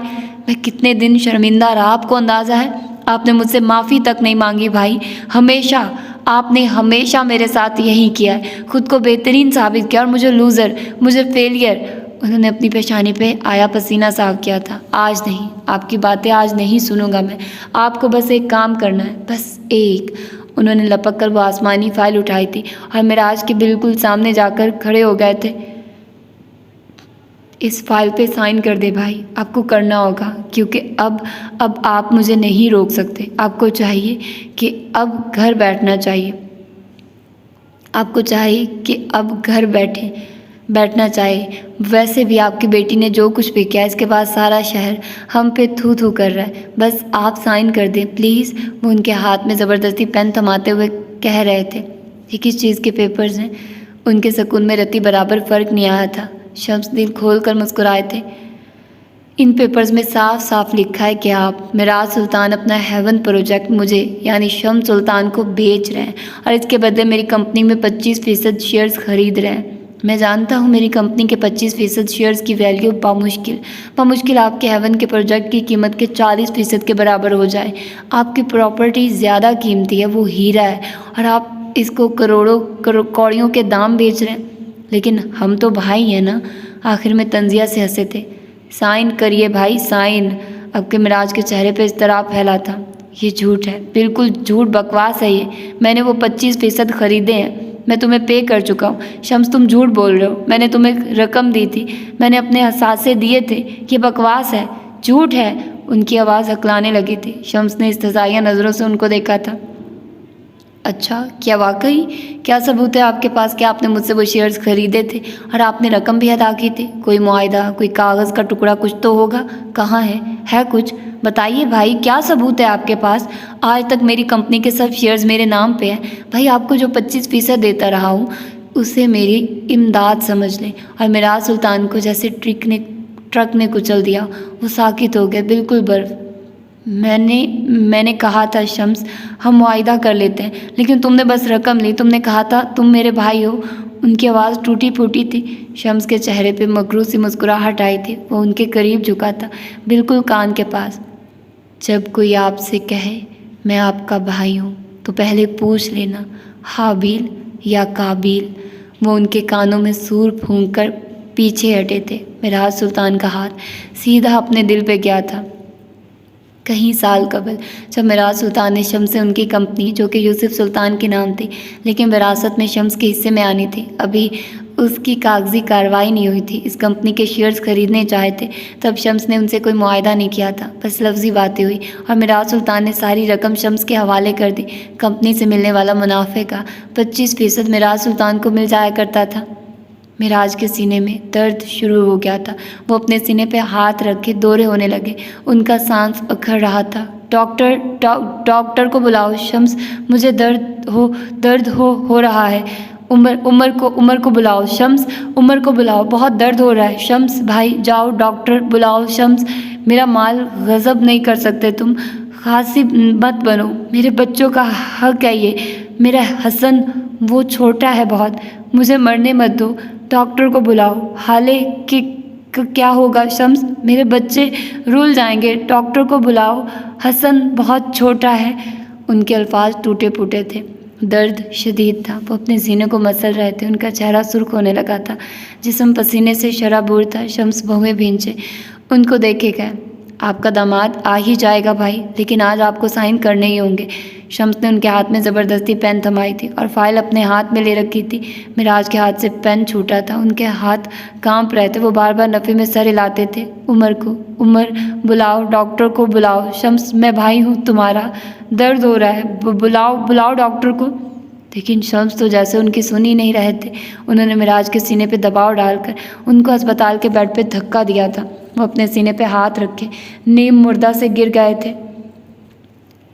मैं कितने दिन शर्मिंदा रहा, आपको अंदाज़ा है? आपने मुझसे माफ़ी तक नहीं मांगी भाई। हमेशा आपने हमेशा मेरे साथ यही किया है, खुद को बेहतरीन साबित किया और मुझे लूज़र, मुझे फेलियर। उन्होंने अपनी पेशानी पे आया पसीना साफ किया था। आज नहीं, आपकी बातें आज नहीं सुनूंगा मैं। आपको बस एक काम करना है, बस एक। उन्होंने लपक कर वो आसमानी फाइल उठाई थी और मिराज के बिल्कुल सामने जाकर खड़े हो गए थे। इस फाइल पे साइन कर दे भाई, आपको करना होगा, क्योंकि अब आप मुझे नहीं रोक सकते। आपको चाहिए कि अब घर बैठना चाहिए, आपको चाहिए कि अब घर बैठना चाहिए। वैसे भी आपकी बेटी ने जो कुछ भी किया, इसके बाद सारा शहर हम पे थू थू कर रहा है। बस आप साइन कर दें प्लीज़। वो उनके हाथ में ज़बरदस्ती पेन थमाते हुए कह रहे थे। ये किस चीज़ के पेपर्स हैं? उनके सुकून में रत्ती बराबर फ़र्क नहीं आया था। शम्स दिल खोल कर मुस्कुराए थे। इन पेपर्स में साफ साफ लिखा है कि आप मिराज सुल्तान अपना हेवन प्रोजेक्ट मुझे यानी शम्स सुल्तान को बेच रहे हैं और इसके बदले मेरी कंपनी में 25% शेयर्स खरीद रहे हैं। मैं जानता हूँ मेरी कंपनी के 25% शेयर्स की वैल्यू बामुश्किल आपके हेवन के प्रोजेक्ट की कीमत के 40% के बराबर हो जाए। आपकी प्रॉपर्टी ज़्यादा कीमती है, वो हीरा है, और आप इसको कौड़ियों के दाम बेच रहे हैं। लेकिन हम तो भाई हैं ना, आखिर में तंजिया से हंसे थे। साइन करिए भाई, साइन। अब के मिराज के चेहरे पे इज़्तिराब फैला था। ये झूठ है, बिल्कुल झूठ, बकवास है ये। मैंने वो 25% खरीदे हैं, मैं तुम्हें पे कर चुका हूँ। शम्स तुम झूठ बोल रहे हो, मैंने तुम्हें रकम दी थी, मैंने अपने असासे दिए थे। ये बकवास है, झूठ है। उनकी आवाज़ हकलाने लगी थी। शम्स ने इस्तज़ाइया नज़रों से उनको देखा था। अच्छा, क्या वाकई? क्या सबूत है आपके पास कि आपने मुझसे वो शेयर्स खरीदे थे और आपने रकम भी अदा की थी? कोई मुआहिदा, कोई कागज़ का टुकड़ा कुछ तो होगा। कहाँ है कुछ? बताइए भाई, क्या सबूत है आपके पास? आज तक मेरी कंपनी के सब शेयर्स मेरे नाम पे हैं। भाई, आपको जो 25% देता रहा हूँ उसे मेरी इमदाद समझ लें। और मिराज सुल्तान को जैसे ट्रक ने कुचल दिया। वो साकित हो गए, बिल्कुल बर्फ। मैंने कहा था शम्स, हम मुआहिदा कर लेते हैं, लेकिन तुमने बस रकम ली। तुमने कहा था तुम मेरे भाई हो। उनकी आवाज़ टूटी फूटी थी। शम्स के चेहरे पे मकरूर सी मुस्कुराहट आई थी। वो उनके करीब झुका था, बिल्कुल कान के पास। जब कोई आपसे कहे मैं आपका भाई हूँ तो पहले पूछ लेना हाबिल या काबिल। वो उनके कानों में सूर फूंक कर पीछे हटे थे। मिराज सुल्तान का हाथ सीधा अपने दिल पे गया था। कई साल कबल जब मिराज सुल्तान ने शम्स से उनकी कंपनी, जो कि यूसुफ सुल्तान के नाम थी लेकिन विरासत में शम्स के हिस्से में आनी थी, अभी उसकी कागजी कार्रवाई नहीं हुई थी, इस कंपनी के शेयर्स खरीदने चाहे थे, तब शम्स ने उनसे कोई मुआहिदा नहीं किया था। बस लफ्जी बातें हुई और मिराज सुल्तान ने सारी रकम शम्स के हवाले कर दी। कंपनी से मिलने वाला मुनाफे का 25% मिराज सुल्तान को मिल जाया करता था। मिराज के सीने में दर्द शुरू हो गया था। वो अपने सीने पे हाथ रख के दौरे होने लगे। उनका सांस अखड़ रहा था। डॉक्टर को बुलाओ शम्स, मुझे दर्द हो रहा है। उमर को बुलाओ शम्स, उमर को बुलाओ, बहुत दर्द हो रहा है। शम्स भाई जाओ, डॉक्टर बुलाओ शम्स। मेरा माल गज़ब नहीं कर सकते तुम, खासी मत बनो। मेरे बच्चों का हक है ये। मेरा हसन वो छोटा है बहुत, मुझे मरने मत दो। डॉक्टर को बुलाओ। हाले कि क्या होगा शम्स, मेरे बच्चे रुल जाएंगे। डॉक्टर को बुलाओ, हसन बहुत छोटा है। उनके अल्फाज टूटे फूटे थे। दर्द शदीद था। वो अपने सीने को मसल रहे थे। उनका चेहरा सुर्ख होने लगा था, जिस्म पसीने से शराबूर था। शम्स बहुएं भींचे उनको देखे गए। आपका दामाद आ ही जाएगा भाई, लेकिन आज आपको साइन करने ही होंगे। शम्स ने उनके हाथ में ज़बरदस्ती पेन थमाई थी और फाइल अपने हाथ में ले रखी थी। मिराज के हाथ से पेन छूटा था। उनके हाथ कांप रहे थे। वो बार बार नफ़े में सर हिलाते थे। उमर बुलाओ, डॉक्टर को बुलाओ। शम्स मैं भाई हूँ तुम्हारा, दर्द हो रहा है, बुलाओ डॉक्टर को। लेकिन शम्स तो जैसे उनकी सुन ही नहीं रहे थे। उन्होंने मिराज के सीने पे दबाव डालकर उनको अस्पताल के बेड पे धक्का दिया था। वो अपने सीने पे हाथ रखे नीम मुर्दा से गिर गए थे।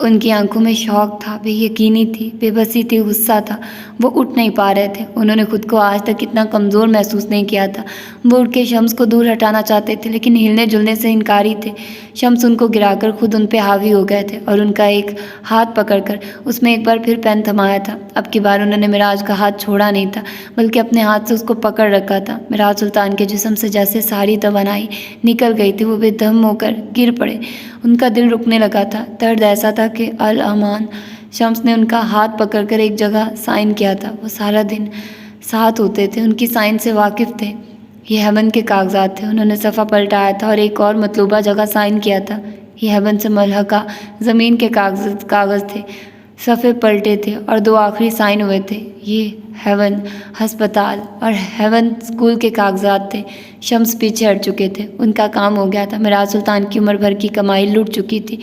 उनकी आंखों में शौक था, बेयकीनी थी, बेबसी थी, गुस्सा था। वो उठ नहीं पा रहे थे। उन्होंने खुद को आज तक इतना कमज़ोर महसूस नहीं किया था। वो उठ के शम्स को दूर हटाना चाहते थे, लेकिन हिलने जुलने से इनकारी थे। शम्स उनको गिराकर खुद उन पे हावी हो गए थे और उनका एक हाथ पकड़कर उसमें एक बार फिर पेन थमाया था। अब की बार उन्होंने मिराज का हाथ छोड़ा नहीं था, बल्कि अपने हाथ से उसको पकड़ रखा था। मिराज सुल्तान के जिस्म से जैसे सारी तवानाई निकल गई थी। वो बेदम होकर गिर पड़े। उनका दिल रुकने लगा था। दर्द ऐसा था कि अल अमान। शम्स ने उनका हाथ पकड़कर एक जगह साइन किया था। वो सारा दिन साथ होते थे, उनकी साइन से वाकिफ़ थे। ये हेवन के कागजात थे। उन्होंने सफ़ा पलटाया था और एक और मतलूबा जगह साइन किया था। ये हेवन से मलहका ज़मीन के कागज़ थे। सफ़े पलटे थे और 2 आखिरी साइन हुए थे, ये हेवन अस्पताल और हेवन स्कूल के कागजात थे। शम्स पीछे हट चुके थे, उनका काम हो गया था। मिराज सुल्तान की उम्र भर की कमाई लूट चुकी थी।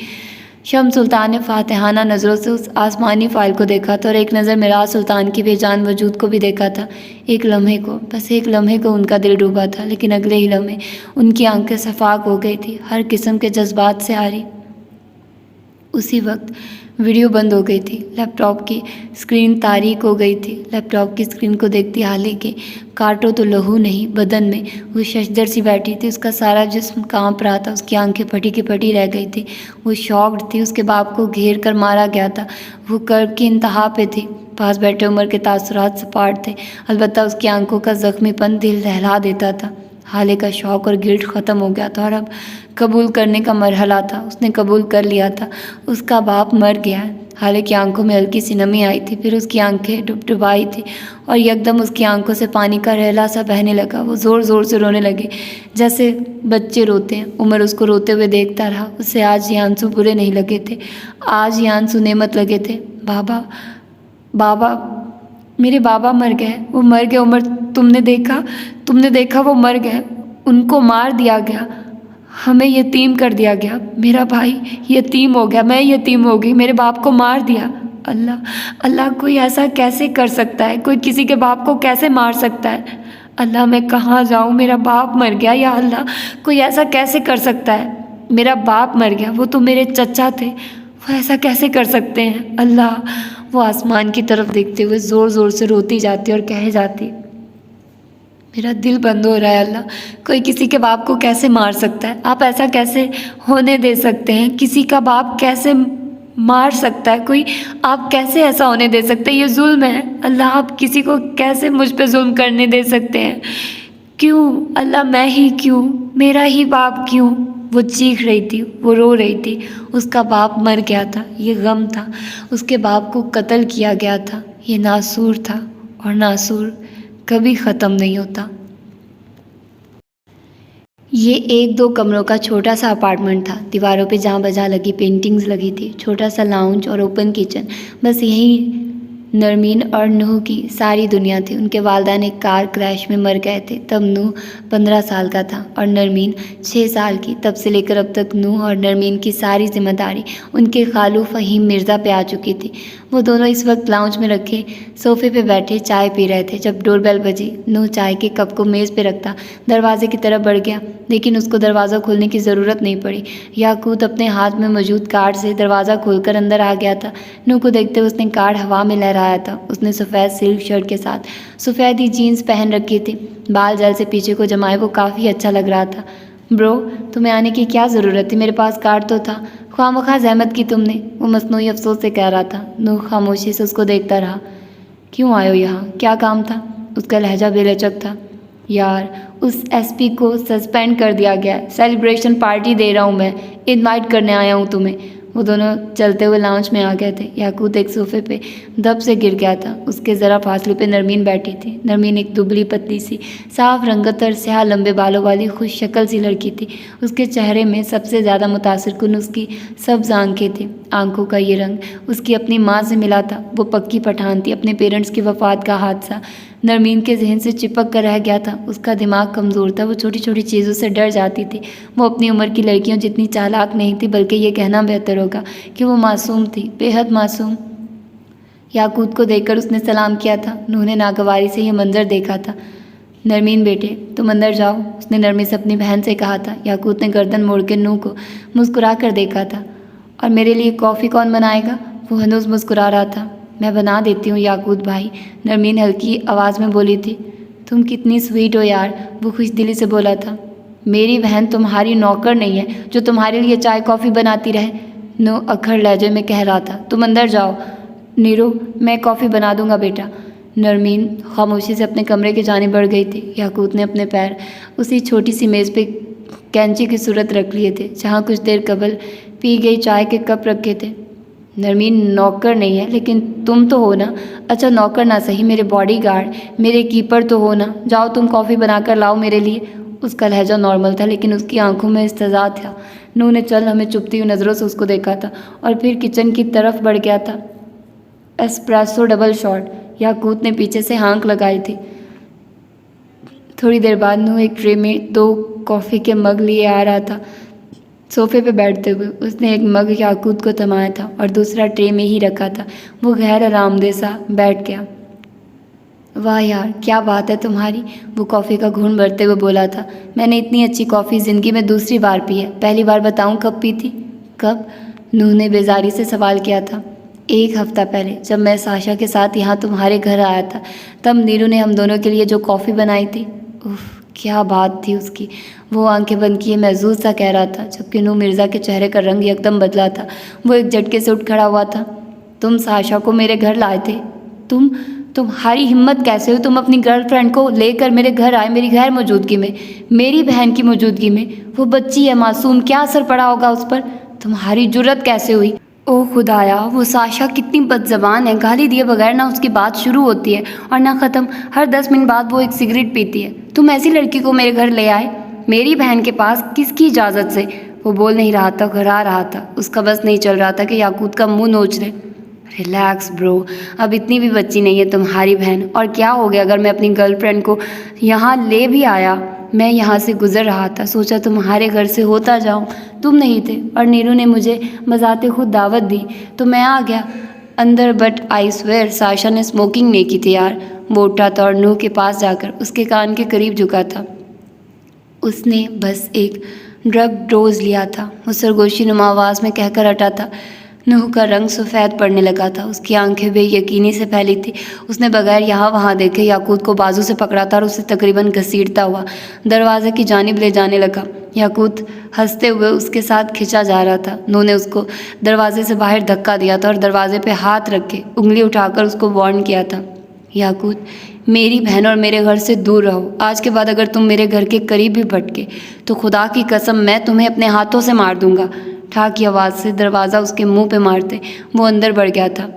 शम्स सुल्तान ने फातिहाना नज़रों से उस आसमानी फाइल को देखा था और एक नज़र मिराज सुल्तान की बेजान वजूद को भी देखा था। एक लम्हे को, बस एक लम्हे को उनका दिल डूबा था, लेकिन अगले ही लम्हे उनकी आंखें सफाक हो गई थी, हर किस्म के जज्बात से हारी। उसी वक्त वीडियो बंद हो गई थी। लैपटॉप की स्क्रीन तारीक हो गई थी। लैपटॉप की स्क्रीन को देखती हाले के काटो तो लहू नहीं बदन में वो शशदर सी बैठी थी। उसका सारा जिस्म कांप रहा था, उसकी आंखें फटी की फटी रह गई थी। वो शॉक्ड थी, उसके बाप को घेर कर मारा गया था। वो कर्ब की इंतहा पे थी। पास बैठे उमर के तासुरात सपाट थे, अलबत्ता उसकी आंखों का जख्मीपन दिल दहला देता था। हाले का शौक और गिल्ट ख़त्म हो गया था और अब कबूल करने का मरहला था। उसने कबूल कर लिया था, उसका बाप मर गया है। हाले की आंखों में हल्की सी नमी आई थी, फिर उसकी आंखें डुबडुबाई थी और यकदम उसकी आंखों से पानी का रेला सा बहने लगा। वो ज़ोर ज़ोर से रोने लगे, जैसे बच्चे रोते हैं। उमर उसको रोते हुए देखता रहा। उसे आज ये आंसू बुरे नहीं लगे थे, आज ये आंसू नेमत लगे थे। बाबा, बाबा, मेरे बाबा मर गए, वो मर गए उमर। तुमने देखा वो मर गए, उनको मार दिया गया, हमें यतीम कर दिया गया। मेरा भाई यतीम हो गया, मैं यतीम हो गई, मेरे बाप को मार दिया। अल्लाह, अल्लाह, कोई ऐसा कैसे कर सकता है? कोई किसी के बाप को कैसे मार सकता है? अल्लाह, मैं कहाँ जाऊँ? मेरा बाप मर गया। या अल्लाह, कोई ऐसा कैसे कर सकता है? मेरा बाप मर गया, वो तो मेरे चचा थे, वो ऐसा कैसे कर सकते हैं? अल्लाह। वो आसमान की तरफ देखते हुए ज़ोर ज़ोर से रोती जाती और कहे जाती, मेरा दिल बंद हो रहा है। अल्लाह, कोई किसी के बाप को कैसे मार सकता है? आप ऐसा कैसे होने दे सकते हैं? किसी का बाप कैसे मार सकता है कोई? आप कैसे ऐसा होने दे सकते हैं? ये जुल्म है। अल्लाह, आप किसी को कैसे मुझ पे जुल्म करने दे सकते हैं? क्यों अल्लाह, मैं ही क्यों? मेरा ही बाप क्यों? वो चीख रही थी, वो रो रही थी। उसका बाप मर गया था, ये गम था। उसके बाप को कत्ल किया गया था, ये नासूर था, और नासूर कभी ख़त्म नहीं होता। ये 1-2 कमरों का छोटा सा अपार्टमेंट था। दीवारों पे जहाँ बजा लगी पेंटिंग्स लगी थी, छोटा सा लाउंज और ओपन किचन, बस यही नरमीन और नूह की सारी दुनिया थी। उनके वालिदैन एक कार क्रैश में मर गए थे, तब नूह 15 साल का था और नरमीन 6 साल की। तब से लेकर अब तक नूह और नरमीन की सारी जिम्मेदारी उनके खालू फ़हीम मिर्ज़ा पे आ चुकी थी। वो दोनों इस वक्त लाउंज में रखे सोफ़े पे बैठे चाय पी रहे थे। जब डोरबेल बजी, नूह चाय के कप को मेज़ पे रखता दरवाजे की तरफ बढ़ गया, लेकिन उसको दरवाज़ा खोलने की ज़रूरत नहीं पड़ी। याकूत अपने हाथ में मौजूद कार्ड से दरवाज़ा खोलकर अंदर आ गया था। नूह को देखते हुए उसने कार्ड हवा में लहराया था। उसने सफ़ेद सिल्क शर्ट के साथ सफ़ेद ही जीन्स पहन रखी थी, बाल जल से पीछे को जमाए वो काफ़ी अच्छा लग रहा था। ब्रो, तुम्हें आने की क्या ज़रूरत थी? मेरे पास कार्ड तो था, ख्वामखा ज़हमत की तुमने, वो मसनूई अफसोस से कह रहा था। नूह खामोशी से उसको देखता रहा। क्यों आए हो यहाँ? क्या काम था? उसका लहजा बेलचक था। यार, उस एसपी को सस्पेंड कर दिया गया है, सेलिब्रेशन पार्टी दे रहा हूँ मैं, इनवाइट करने आया हूँ तुम्हें। वो दोनों चलते हुए लाउंज में आ गए थे। याकूत एक सोफ़े पे दब से गिर गया था। उसके ज़रा फासले पे नरमीन बैठी थी। नरमीन एक दुबली पतली सी साफ रंगत और स्याह लंबे बालों वाली खुश शक्ल सी लड़की थी। उसके चेहरे में सबसे ज़्यादा मुतासिर कुन उसकी सब्ज़ आंखें थी। आंखों का ये रंग उसकी अपनी माँ से मिला था। वो पक्की पठान थी। अपने पेरेंट्स की वफ़ात का हादसा नरमीन के जहन से चिपक कर रह गया था। उसका दिमाग कमज़ोर था, वो छोटी छोटी चीज़ों से डर जाती थी। वो अपनी उम्र की लड़कियों जितनी चालाक नहीं थी, बल्कि ये कहना बेहतर होगा कि वो मासूम थी, बेहद मासूम। याकूत को देखकर उसने सलाम किया था। नूह ने नागवारी से ये मंजर देखा था। नरमीन बेटे, तुम अंदर जाओ, उसने नरमी से अपनी बहन से कहा था। याकूत ने गर्दन मोड़ के नूह को मुस्कुरा कर देखा था। और मेरे लिए कॉफ़ी कौन बनाएगा? वो हनूज मुस्कुरा रहा था। मैं बना देती हूँ याकूत भाई, नरमीन हल्की आवाज़ में बोली थी। तुम कितनी स्वीट हो यार, वो खुश दिली से बोला था। मेरी बहन तुम्हारी नौकर नहीं है जो तुम्हारे लिए चाय कॉफ़ी बनाती रहे, नूह अखड़ लहजे में कह रहा था। तुम अंदर जाओ नीरू, मैं कॉफ़ी बना दूंगा बेटा। नरमीन खामोशी से अपने कमरे की जानिब बढ़ गई थी। याकूत ने अपने पैर उसी छोटी सी मेज़ पे कैंची की सूरत रख लिए थे, जहाँ कुछ देर कबल पी गई चाय के कप रखे थे। नरमीन नौकर नहीं है, लेकिन तुम तो हो ना? अच्छा, नौकर ना सही, मेरे बॉडीगार्ड, मेरे कीपर तो हो ना? जाओ तुम कॉफ़ी बनाकर लाओ मेरे लिए। उसका लहजा नॉर्मल था, लेकिन उसकी आंखों में इस्तज़ा था। नूह ने चल हमें चुभती हुई नज़रों से उसको देखा था और फिर किचन की तरफ बढ़ गया था। Espresso double shot. याकूत ने पीछे से हाँक लगाई थी। थोड़ी देर बाद नूह एक ट्रे में 2 कॉफ़ी के मग लिए आ रहा था। सोफे पे बैठते हुए उसने एक मग याकूत को थमाया था और दूसरा ट्रे में ही रखा था। वो गैर आरामदेह सा बैठ गया। वाह यार, क्या बात है तुम्हारी, वो कॉफ़ी का घूंट भरते हुए बोला था। मैंने इतनी अच्छी कॉफ़ी ज़िंदगी में दूसरी बार पी है। पहली बार बताऊं कब पी थी? कब? नूह ने बेजारी से सवाल किया था। 1 हफ्ता पहले, जब मैं साशा के साथ यहाँ तुम्हारे घर आया था। तब नीरू ने हम दोनों के लिए जो कॉफ़ी बनाई थी। उफ, क्या बात थी उसकी। वो आंखें बंद किए महजूज सा कह रहा था, जबकि नूह मिर्ज़ा के चेहरे का रंग एकदम बदला था। वो एक झटके से उठ खड़ा हुआ था। तुम साशा को मेरे घर लाए थे? तुम्हारी हिम्मत कैसे हुई? तुम अपनी गर्लफ्रेंड को लेकर मेरे घर आए, मेरी गैर मौजूदगी में, मेरी बहन की मौजूदगी में। वो बच्ची है, मासूम, क्या असर पड़ा होगा उस पर? तुम्हारी जुर्रत कैसे हुई? ओह खुदाया, वो साशा कितनी बदज़बान है। गाली दिए बगैर ना उसकी बात शुरू होती है और ना ख़त्म। हर 10 मिनट बाद वो एक सिगरेट पीती है। तुम ऐसी लड़की को मेरे घर ले आए, मेरी बहन के पास, किसकी इजाज़त से? वो बोल नहीं रहा था, घबरा रहा था। उसका बस नहीं चल रहा था कि याकूत का मुंह नोच दे। रिलैक्स ब्रो, अब इतनी भी बच्ची नहीं है तुम्हारी बहन। और क्या हो गया अगर मैं अपनी गर्लफ्रेंड को यहाँ ले भी आया? मैं यहाँ से गुजर रहा था, सोचा तुम्हारे घर से होता जाऊँ। तुम नहीं थे और नीरू ने मुझे मजाते खुद दावत दी तो मैं आ गया अंदर। बट आई स्वेयर साशा ने स्मोकिंग नहीं की थी यार। वो उठा था और नूह के पास जाकर उसके कान के करीब झुका था। उसने बस एक ड्रग डोज लिया था, वो सरगोशी नुमा आवाज़ में कहकर हटा था। नूह का रंग सफ़ेद पड़ने लगा था, उसकी आंखें बेयकीनी से फैली थी। उसने बगैर यहाँ वहाँ देखे याकूत को बाजू से पकड़ा था और उसे तकरीबन घसीटता हुआ दरवाजे की जानिब ले जाने लगा। याकूत हंसते हुए उसके साथ खिंचा जा रहा था। नूह ने उसको दरवाजे से बाहर धक्का दिया था और दरवाजे पे हाथ रख के उंगली उठाकर उसको वार्न किया था। याकूत, मेरी बहन और मेरे घर से दूर रहो। आज के बाद अगर तुम मेरे घर के करीब भी भटके तो खुदा की कसम मैं तुम्हें अपने हाथों से मार दूंगा। ठा की आवाज़ से दरवाज़ा उसके मुंह पे मारते वो अंदर बढ़ गया था।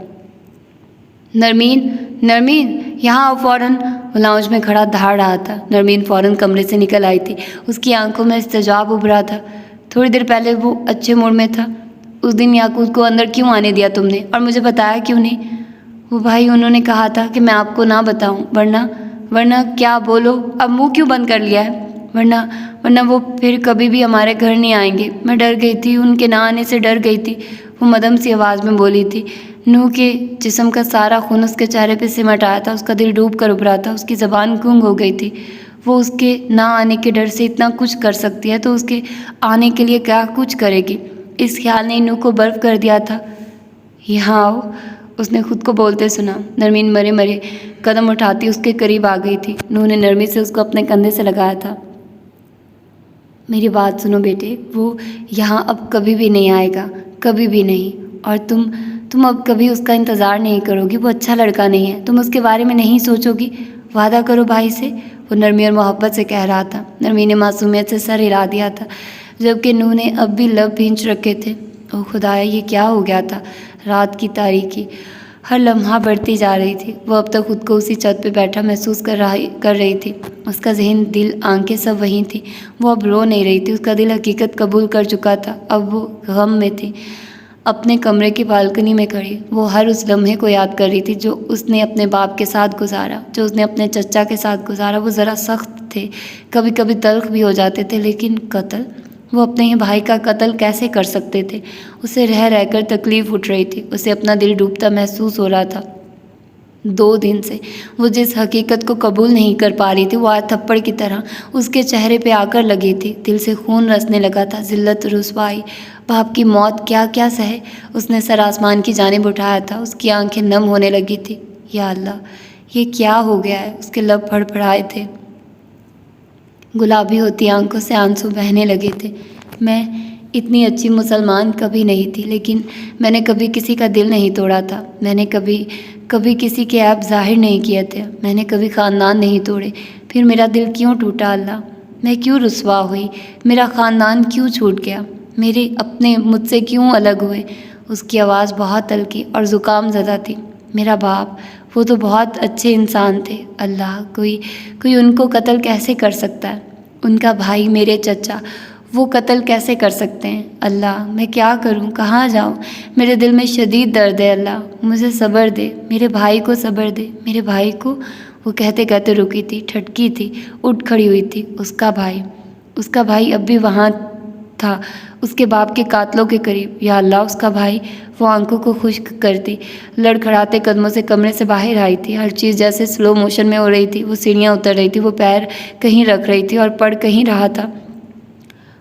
नरमीन यहाँ आओ फ़ौरन। वो लाउंज में खड़ा दहाड़ रहा था। नरमीन फ़ौरन कमरे से निकल आई थी। उसकी आंखों में इस्तेजाब उभरा था। थोड़ी देर पहले वो अच्छे मूड में था। उस दिन याकूत को अंदर क्यों आने दिया तुमने और मुझे बताया क्यों नहीं? वो भाई, उन्होंने कहा था कि मैं आपको ना बताऊं, वरना क्या? बोलो, अब मुंह क्यों बंद कर लिया है? वरना वो फिर कभी भी हमारे घर नहीं आएंगे। मैं डर गई थी, उनके ना आने से डर गई थी। वो मदम सी आवाज़ में बोली थी। नूह के जिस्म का सारा खून उसके चेहरे पे सिमट आया था। उसका दिल डूब कर उभरा था। उसकी ज़बान गुंग हो गई थी। वो उसके ना आने के डर से इतना कुछ कर सकती है तो उसके आने के लिए क्या कुछ करेगी। इस ख्याल ने नूह को बर्फ कर दिया था। यहाँ आओ, उसने खुद को बोलते सुना। नरमीन मरे मरे कदम उठाती उसके करीब आ गई थी। नूह ने नरमी से उसको अपने कंधे से लगाया था। मेरी बात सुनो बेटे, वो यहाँ अब कभी भी नहीं आएगा, कभी भी नहीं। और तुम अब कभी उसका इंतज़ार नहीं करोगी। वो अच्छा लड़का नहीं है, तुम उसके बारे में नहीं सोचोगी। वादा करो भाई से, वो नरमी और मोहब्बत से कह रहा था। नरमी ने मासूमियत से सर हिला दिया था, जबकि नूह ने अब भी लब भींच रखे थे। ओह खुदाया, ये क्या हो गया था? रात की तारीकी हर लम्हा बढ़ती जा रही थी। वो अब तक खुद को उसी छत पे बैठा महसूस कर रही थी। उसका जहन, दिल, आंखें सब वहीं थी। वो अब रो नहीं रही थी। उसका दिल हकीकत कबूल कर चुका था। अब वो गम में थी। अपने कमरे की बालकनी में खड़ी वो हर उस लम्हे को याद कर रही थी जो उसने अपने बाप के साथ गुजारा, जो उसने अपने चचा के साथ गुजारा। वो ज़रा सख्त थे, कभी कभी तल्ख भी हो जाते थे, लेकिन कत्ल, वो अपने ही भाई का कत्ल कैसे कर सकते थे? उसे रह रहकर तकलीफ़ उठ रही थी। उसे अपना दिल डूबता महसूस हो रहा था। 2 दिन से वो जिस हकीकत को कबूल नहीं कर पा रही थी वो आज थप्पड़ की तरह उसके चेहरे पे आकर लगी थी। दिल से खून रसने लगा था। ज़िल्लत, रुसवाई, बाप की मौत, क्या क्या सहे। उसने सर आसमान की जानिब उठाया था। उसकी आंखें नम होने लगी थी। या अल्लाह, ये क्या हो गया है? उसके लब फड़फड़ाए थे। गुलाबी होती आंखों से आंसू बहने लगे थे। मैं इतनी अच्छी मुसलमान कभी नहीं थी, लेकिन मैंने कभी किसी का दिल नहीं तोड़ा था। मैंने कभी किसी के ऐब जाहिर नहीं किए थे। मैंने कभी ख़ानदान नहीं तोड़े। फिर मेरा दिल क्यों टूटा अल्लाह? मैं क्यों रुसवा हुई? मेरा ख़ानदान क्यों छूट गया? मेरे अपने मुझसे क्यों अलग हुए? उसकी आवाज़ बहुत हल्की और ज़ुकाम ज़दा थी। मेरा बाप, वो तो बहुत अच्छे इंसान थे। अल्लाह, कोई उनको कत्ल कैसे कर सकता है? उनका भाई, मेरे चचा, वो कत्ल कैसे कर सकते हैं? अल्लाह, मैं क्या करूं, कहाँ जाऊं? मेरे दिल में शदीद दर्द है अल्लाह, मुझे सब्र दे, मेरे भाई को सब्र दे, मेरे भाई को। वो कहते कहते रुकी थी, ठटकी थी, उठ खड़ी हुई थी। उसका भाई अब भी वहाँ था, उसके बाप के कातलों के करीब। या अल्लाह, उसका भाई। वो आंखों को खुश्क करती लड़खड़ाते कदमों से कमरे से बाहर आई थी। हर चीज़ जैसे स्लो मोशन में हो रही थी। वो सीढ़ियाँ उतर रही थी, वो पैर कहीं रख रही थी और पड़ कहीं रहा था।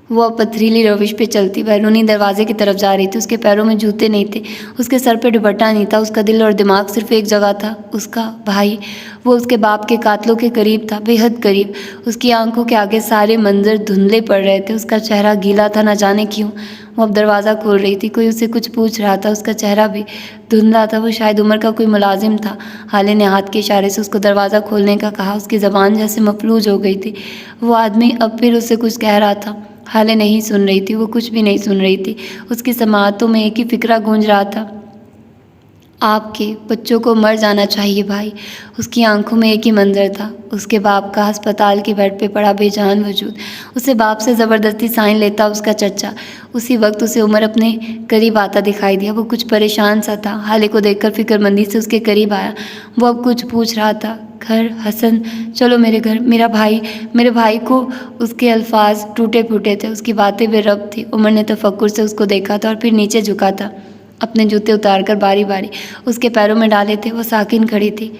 वो अब पथरीली रविश पे चलती बैरूनी दरवाजे की तरफ जा रही थी। उसके पैरों में जूते नहीं थे, उसके सर पे दुपट्टा नहीं था, उसका दिल और दिमाग सिर्फ एक जगह था, उसका भाई। वो उसके बाप के कातलों के करीब था, बेहद करीब। उसकी आंखों के आगे सारे मंजर धुंधले पड़ रहे थे, उसका चेहरा गीला था, न जाने क्यों। वो अब दरवाज़ा खोल रही थी, कोई उसे कुछ पूछ रहा था, उसका चेहरा भी धुंधला था। वो शायद उम्र का कोई मुलाजिम था। हाले ने हाथ के इशारे से उसको दरवाज़ा खोलने का कहा। उसकी ज़बान जैसे मफलूज हो गई थी। वो आदमी अब फिर उससे कुछ कह रहा था। हाले नहीं सुन रही थी, वो कुछ भी नहीं सुन रही थी। उसकी समाअतों में एक ही फिक्रा गूंज रहा था, आपके बच्चों को मर जाना चाहिए भाई। उसकी आंखों में एक ही मंजर था, उसके बाप का अस्पताल के बेड पे पड़ा बेजान वजूद। उसे बाप से ज़बरदस्ती साइन लेता उसका चचा। उसी वक्त उसे उमर अपने करीब आता दिखाई दिया। वो कुछ परेशान सा था। हाले को देखकर फिक्रमंदी से उसके करीब आया। वो अब कुछ पूछ रहा था। घर, हसन, चलो मेरे घर, मेरे भाई को। उसके अल्फाज टूटे फूटे थे, उसकी बातें बेरब थी। उमर ने तफक्कुर से उसको देखा था और फिर नीचे झुका था, अपने जूते उतारकर बारी बारी उसके पैरों में डाले थे। वो साकिन खड़ी थी।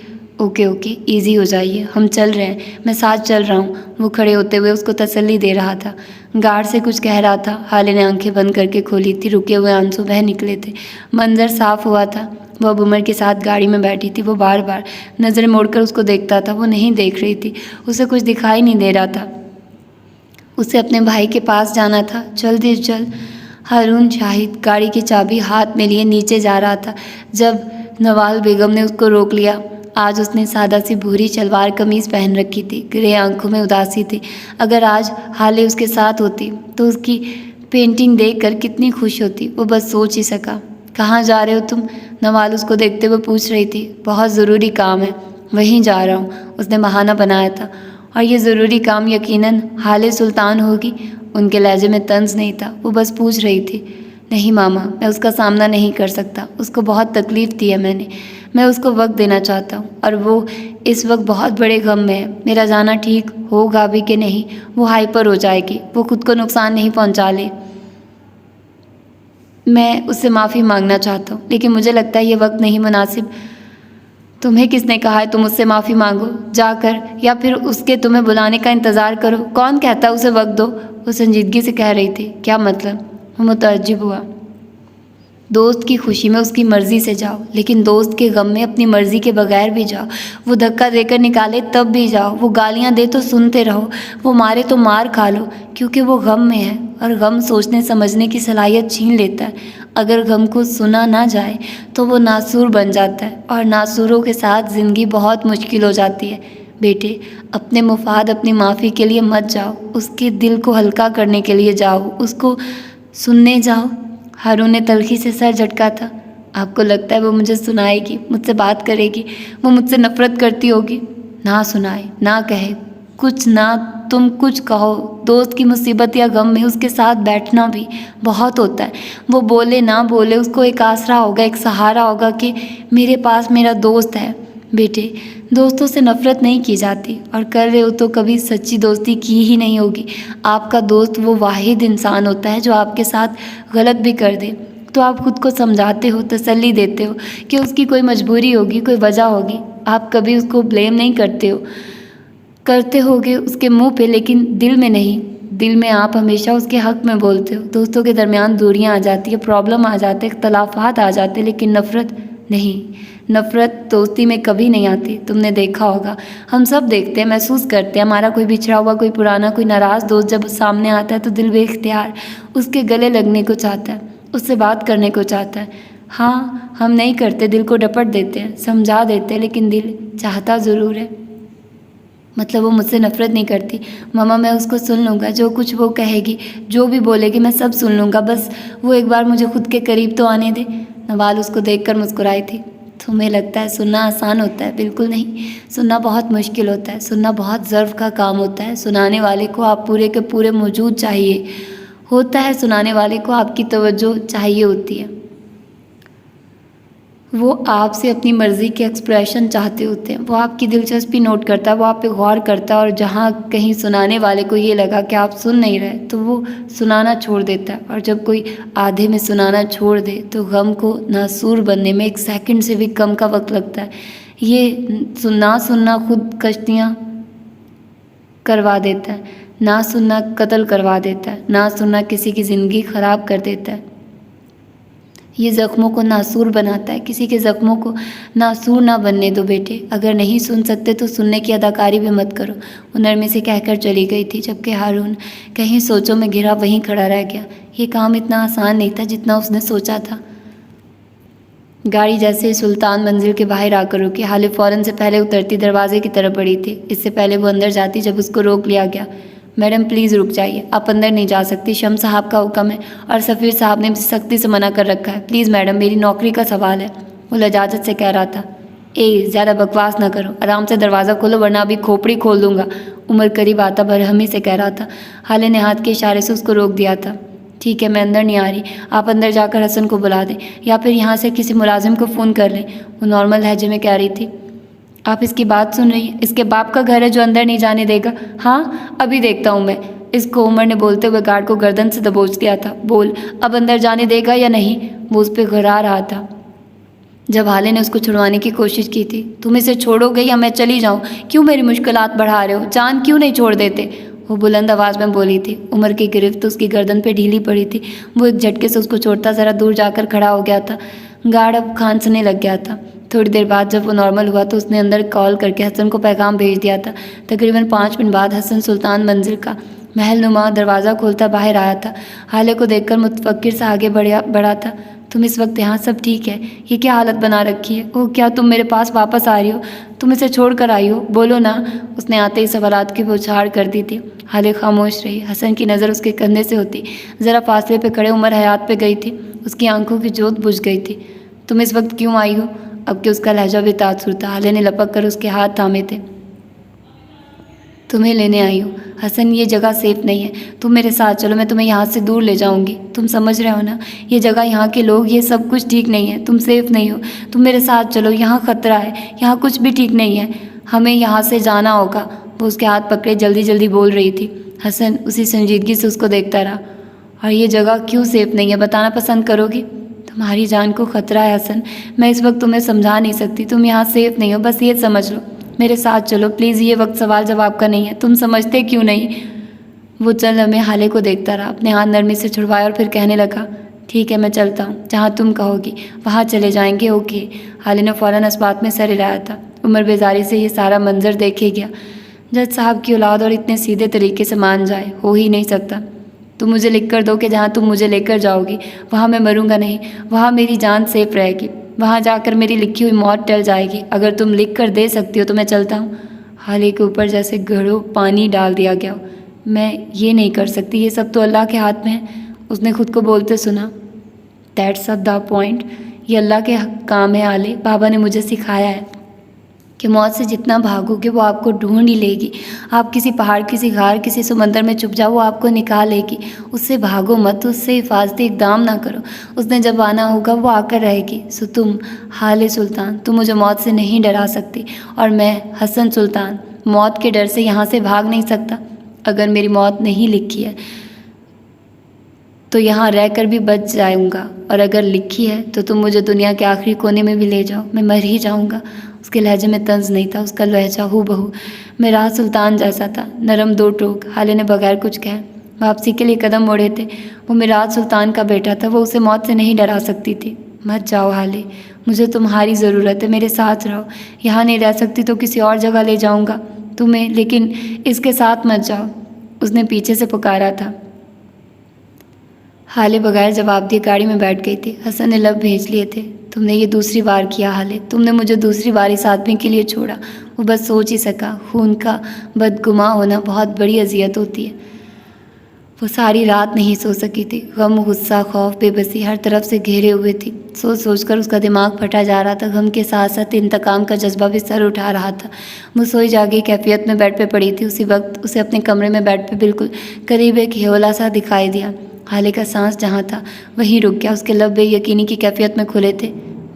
ओके ओके, इजी हो जाइए, हम चल रहे हैं, मैं साथ चल रहा हूँ। वो खड़े होते हुए उसको तसल्ली दे रहा था, गार्ड से कुछ कह रहा था। हाले ने आंखें बंद करके खोली थी, रुके हुए आंसू बह निकले थे। मंजर साफ हुआ था। वो अब उमर के साथ गाड़ी में बैठी थी। वो बार बार नज़रें मोड़कर उसको देखता था। वो नहीं देख रही थी, उसे कुछ दिखाई नहीं दे रहा था। उसे अपने भाई के पास जाना था, जल्दी जल्द। हारून शाहिद गाड़ी की चाबी हाथ में लिए नीचे जा रहा था जब नवाल बेगम ने उसको रोक लिया। आज उसने सादा सी भूरी सलवार कमीज़ पहन रखी थी, ग्रे आंखों में उदासी थी। अगर आज हाले उसके साथ होती तो उसकी पेंटिंग देखकर कितनी खुश होती, वो बस सोच ही सका। कहाँ जा रहे हो तुम? नवाल उसको देखते हुए पूछ रही थी। बहुत ज़रूरी काम है, वहीं जा रहा हूँ, उसने बहाना बनाया था। और ये ज़रूरी काम यकीनन हाले सुल्तान होगी। उनके लहजे में तंज नहीं था, वो बस पूछ रही थी। नहीं मामा, मैं उसका सामना नहीं कर सकता, उसको बहुत तकलीफ़ दी है मैंने। मैं उसको वक्त देना चाहता हूँ और वो इस वक्त बहुत बड़े गम में है। मेरा जाना ठीक होगा भी कि नहीं, वो हाइपर हो जाएगी, वो खुद को नुकसान नहीं पहुँचा ले। मैं उससे माफ़ी मांगना चाहता हूँ, लेकिन मुझे लगता है ये वक्त नहीं मुनासिब। तुम्हें किसने कहा है तुम उससे माफ़ी मांगो जाकर, या फिर उसके तुम्हें बुलाने का इंतज़ार करो? कौन कहता है उसे वक्त दो? वो संजीदगी से कह रही थी। क्या मतलब? वो मुतअज्जिब हुआ। दोस्त की खुशी में उसकी मर्ज़ी से जाओ, लेकिन दोस्त के गम में अपनी मर्ज़ी के बगैर भी जाओ। वो धक्का देकर निकाले तब भी जाओ, वो गालियाँ दे तो सुनते रहो, वो मारे तो मार खा लो, क्योंकि वो गम में है और गम सोचने समझने की सलाहियत छीन लेता है। अगर गम को सुना ना जाए तो वो नासूर बन जाता है और नासूरों के साथ ज़िंदगी बहुत मुश्किल हो जाती है। बेटे, अपने मुफाद, अपनी माफ़ी के लिए मत जाओ, उसके दिल को हल्का करने के लिए जाओ, उसको सुनने जाओ। हारून ने तल्खी से सर झटका था। आपको लगता है वो मुझे सुनाएगी, मुझसे बात करेगी, वो मुझसे नफ़रत करती होगी? ना सुनाए, ना कहे कुछ, ना तुम कुछ कहो। दोस्त की मुसीबत या गम में उसके साथ बैठना भी बहुत होता है। वो बोले ना बोले, उसको एक आसरा होगा, एक सहारा होगा कि मेरे पास मेरा दोस्त है। बेटे, दोस्तों से नफ़रत नहीं की जाती, और कर रहे हो तो कभी सच्ची दोस्ती की ही नहीं होगी। आपका दोस्त वो वाहिद इंसान होता है जो आपके साथ गलत भी कर दे तो आप खुद को समझाते हो, तसल्ली देते हो कि उसकी कोई मजबूरी होगी, कोई वजह होगी। आप कभी उसको ब्लेम नहीं करते हो, करते होगे उसके मुंह पे, लेकिन दिल में नहीं। दिल में आप हमेशा उसके हक़ में बोलते हो। दोस्तों के दरमियान दूरियां आ जाती है, प्रॉब्लम आ जाते, इख्तलाफात आ जाते, लेकिन नफ़रत नहीं। नफ़रत दोस्ती में कभी नहीं आती। तुमने देखा होगा, हम सब देखते हैं, महसूस करते हैं। हमारा कोई बिछड़ा हुआ, कोई पुराना, कोई नाराज़ दोस्त जब सामने आता है तो दिल बेख्तियार उसके गले लगने को चाहता है, उससे बात करने को चाहता है। हाँ, हम नहीं करते, दिल को डपट देते हैं, समझा देते हैं, लेकिन दिल चाहता ज़रूर है। मतलब वो मुझसे नफ़रत नहीं करती मामा, मैं उसको सुन लूँगा, जो कुछ वो कहेगी, जो भी बोलेगी मैं सब सुन लूँगा, बस वो एक बार मुझे खुद के करीब तो आने दे। नवाल उसको देखकर मुस्कुराई थी। तुम्हें लगता है सुनना आसान होता है? बिल्कुल नहीं, सुनना बहुत मुश्किल होता है। सुनना बहुत ज़र्फ़ का काम होता है। सुनाने वाले को आप पूरे के पूरे मौजूद चाहिए, होता है सुनाने वाले को आपकी तवज्जो चाहिए होती है, वो आपसे अपनी मर्ज़ी के एक्सप्रेशन चाहते होते हैं, वो आपकी दिलचस्पी नोट करता है, वो आप पे गौर करता है। और जहाँ कहीं सुनाने वाले को ये लगा कि आप सुन नहीं रहे तो वो सुनाना छोड़ देता है। और जब कोई आधे में सुनाना छोड़ दे तो गम को नासूर बनने में 1 सेकंड से भी कम का वक्त लगता है। ये ना सुनना खुद कश्तियाँ करवा देता है, ना सुनना कत्ल करवा देता है, ना सुनना किसी की ज़िंदगी ख़राब कर देता है। ये ज़ख्मों को नासूर बनाता है। किसी के ज़ख्मों को नासूर ना बनने दो बेटे। अगर नहीं सुन सकते तो सुनने की अदाकारी भी मत करो, वो नरमी से कहकर चली गई थी। जबकि हारून कहीं सोचों में घिरा वहीं खड़ा रह गया। ये काम इतना आसान नहीं था जितना उसने सोचा था। गाड़ी जैसे सुल्तान मंजिल के बाहर आकर रुकी, हाले फ़ौरन से पहले उतरती दरवाजे की तरफ बढ़ी थी। इससे पहले वो अंदर जाती जब उसको रोक लिया गया। मैडम प्लीज़ रुक जाइए, आप अंदर नहीं जा सकती, शम्स साहब का हुक्म है और सफ़ीर साहब ने मुझे सख्ती से मना कर रखा है। प्लीज़ मैडम, मेरी नौकरी का सवाल है, वो लजाजत से कह रहा था। ज़्यादा बकवास ना करो, आराम से दरवाज़ा खोलो वरना अभी खोपड़ी खोल दूंगा, उमर करीब आता बरहमी से कह रहा था। हाले ने हाथ के इशारे से उसको रोक दिया था। ठीक है, मैं अंदर नहीं आ रही, आप अंदर जाकर हसन को बुला दें या फिर यहाँ से किसी मुलाजिम को फ़ोन कर लें, वो नॉर्मल लहजे में कह रही थी। आप इसकी बात सुन रही हैं? इसके बाप का घर है जो अंदर नहीं जाने देगा। हाँ, अभी देखता हूँ मैं इसको, उमर ने बोलते हुए गार्ड को गर्दन से दबोच दिया था। बोल, अब अंदर जाने देगा या नहीं? वो उस पर घुरा रहा था। जब हाले ने उसको छुड़वाने की कोशिश की थी। तुम इसे छोड़ोगे या मैं चली जाऊँ? क्यों मेरी मुश्किलात बढ़ा रहे हो? जान क्यों नहीं छोड़ देते? वो बुलंद आवाज़ में बोली थी। उमर की गिरफ्त उसकी गर्दन पे ढीली पड़ी थी। वो एक झटके से उसको छोड़ता ज़रा दूर जाकर खड़ा हो गया था। गार्ड अब खांसने लग गया था। थोड़ी देर बाद जब वो नॉर्मल हुआ तो उसने अंदर कॉल करके हसन को पैगाम भेज दिया था। तकरीबन 5 मिनट बाद हसन सुल्तान मंजिल का महलनुमा दरवाज़ा खोलता बाहर आया था। हाले को देखकर मुतफक्किर सा आगे बढ़ा था। तुम इस वक्त यहाँ? सब ठीक है? ये क्या हालत बना रखी है? ओह, क्या तुम मेरे पास वापस आ रही हो? तुम इसे छोड़ कर आई हो? बोलो ना। उसने आते ही सवालात की बौछार कर दी थी। हाले खामोश रही। हसन की नज़र उसके कंधे से होती ज़रा फासले पे खड़े उमर हयात पे गई थी। उसकी आंखों की जोत बुझ गई थी। तुम इस वक्त क्यों आई हो? अब कि उसका लहजा भी तासुर था। हाले ने लपक कर उसके हाथ थामे थे। तुम्हें लेने आई हूँ। हसन, ये जगह सेफ़ नहीं है, तुम मेरे साथ चलो, मैं तुम्हें यहाँ से दूर ले जाऊँगी। तुम समझ रहे हो ना, ये जगह, यहाँ के लोग, ये सब कुछ ठीक नहीं है, तुम सेफ़ नहीं हो, तुम मेरे साथ चलो, यहाँ ख़तरा है, यहाँ कुछ भी ठीक नहीं है, हमें यहाँ से जाना होगा। वो उसके हाथ पकड़े जल्दी जल्दी बोल रही थी। हसन उसी संजीदगी से उसको देखता रहा। और ये जगह क्यों सेफ़ नहीं है, बताना पसंद करोगी? तुम्हारी जान को ख़तरा है हसन, मैं इस वक्त तुम्हें समझा नहीं सकती, तुम यहाँ सेफ़ नहीं हो, बस ये समझ लो। मेरे साथ चलो प्लीज़, ये वक्त सवाल जवाब का नहीं है, तुम समझते क्यों नहीं? वो चल हमें हाले को देखता रहा। अपने हाथ नरमी से छुड़वाया और फिर कहने लगा, ठीक है मैं चलता हूँ, जहाँ तुम कहोगी वहाँ चले जाएंगे। ओके। हाले ने फ़ौरन इस्बात में सर हिलाया था। उमर बेजारी से ये सारा मंजर देखे गया। जज साहब की औलाद और इतने सीधे तरीके से मान जाए, हो ही नहीं सकता। तुम मुझे लिख कर दो कि जहाँ तुम मुझे लेकर जाओगी वहाँ मैं मरूंगा नहीं, वहाँ मेरी जान सेफ रहेगी, वहाँ जाकर मेरी लिखी हुई मौत टल जाएगी। अगर तुम लिख कर दे सकती हो तो मैं चलता हूँ। हाले के ऊपर जैसे घड़ों पानी डाल दिया गया। मैं ये नहीं कर सकती, ये सब तो अल्लाह के हाथ में है, उसने खुद को बोलते सुना। दैट्स द पॉइंट, ये अल्लाह के काम है हाले। बाबा ने मुझे सिखाया है कि मौत से जितना भागोगे वो आपको ढूंढ ही लेगी। आप किसी पहाड़, किसी घार, किसी समंदर में छुप जाओ, वो आपको निकाल लेगी। उससे भागो मत, उससे हिफाजती इक़दाम ना करो, उसने जब आना होगा वो आकर रहेगी। सो तुम हाले सुल्तान, तुम मुझे मौत से नहीं डरा सकती और मैं हसन सुल्तान मौत के डर से यहाँ से भाग नहीं सकता। अगर मेरी मौत नहीं लिखी है तो यहाँ रहकर भी बच जाऊँगा, और अगर लिखी है तो तुम मुझे दुनिया के आखिरी कोने में भी ले जाओ, मैं मर ही जाऊँगा। उसके लहजे में तंज नहीं था, उसका लहजा हूबहू मेरा सुल्तान जैसा था, नरम दो टोक। हाले ने बगैर कुछ कहे वापसी के लिए कदम मोड़े थे। वो मिराज सुल्तान का बेटा था, वो उसे मौत से नहीं डरा सकती थी। मत जाओ हाले, मुझे तुम्हारी ज़रूरत है, मेरे साथ रहो। यहाँ नहीं रह सकती तो किसी और जगह ले जाऊँगा तुम्हें, लेकिन इसके साथ मत जाओ, उसने पीछे से पुकारा था। हाले बगैर जवाब दिए गाड़ी में बैठ गई थी। हसन ने लब भेज लिए थे। तुमने ये दूसरी बार किया हाले, तुमने मुझे दूसरी बार इस आदमी के लिए छोड़ा। वो बस सोच ही सका, खून का बदगुमा होना बहुत बड़ी अजियत होती है। वो सारी रात नहीं सो सकी थी। गम, गुस्सा, खौफ, बेबसी हर तरफ से घेरे हुए थी। सोच सोच कर उसका दिमाग फटा जा रहा था। गम के साथ साथ इंतकाम का जज्बा भी सर उठा रहा था। वो सोई जागी कैफियत में बेड पे पड़ी थी। उसी वक्त उसे अपने कमरे में बेड पे बिल्कुल करीब एक हेवला सा दिखाई दिया। हाले का सांस जहाँ था वहीं रुक गया। उसके लब बेयकीनी की कैफियत में खुले थे।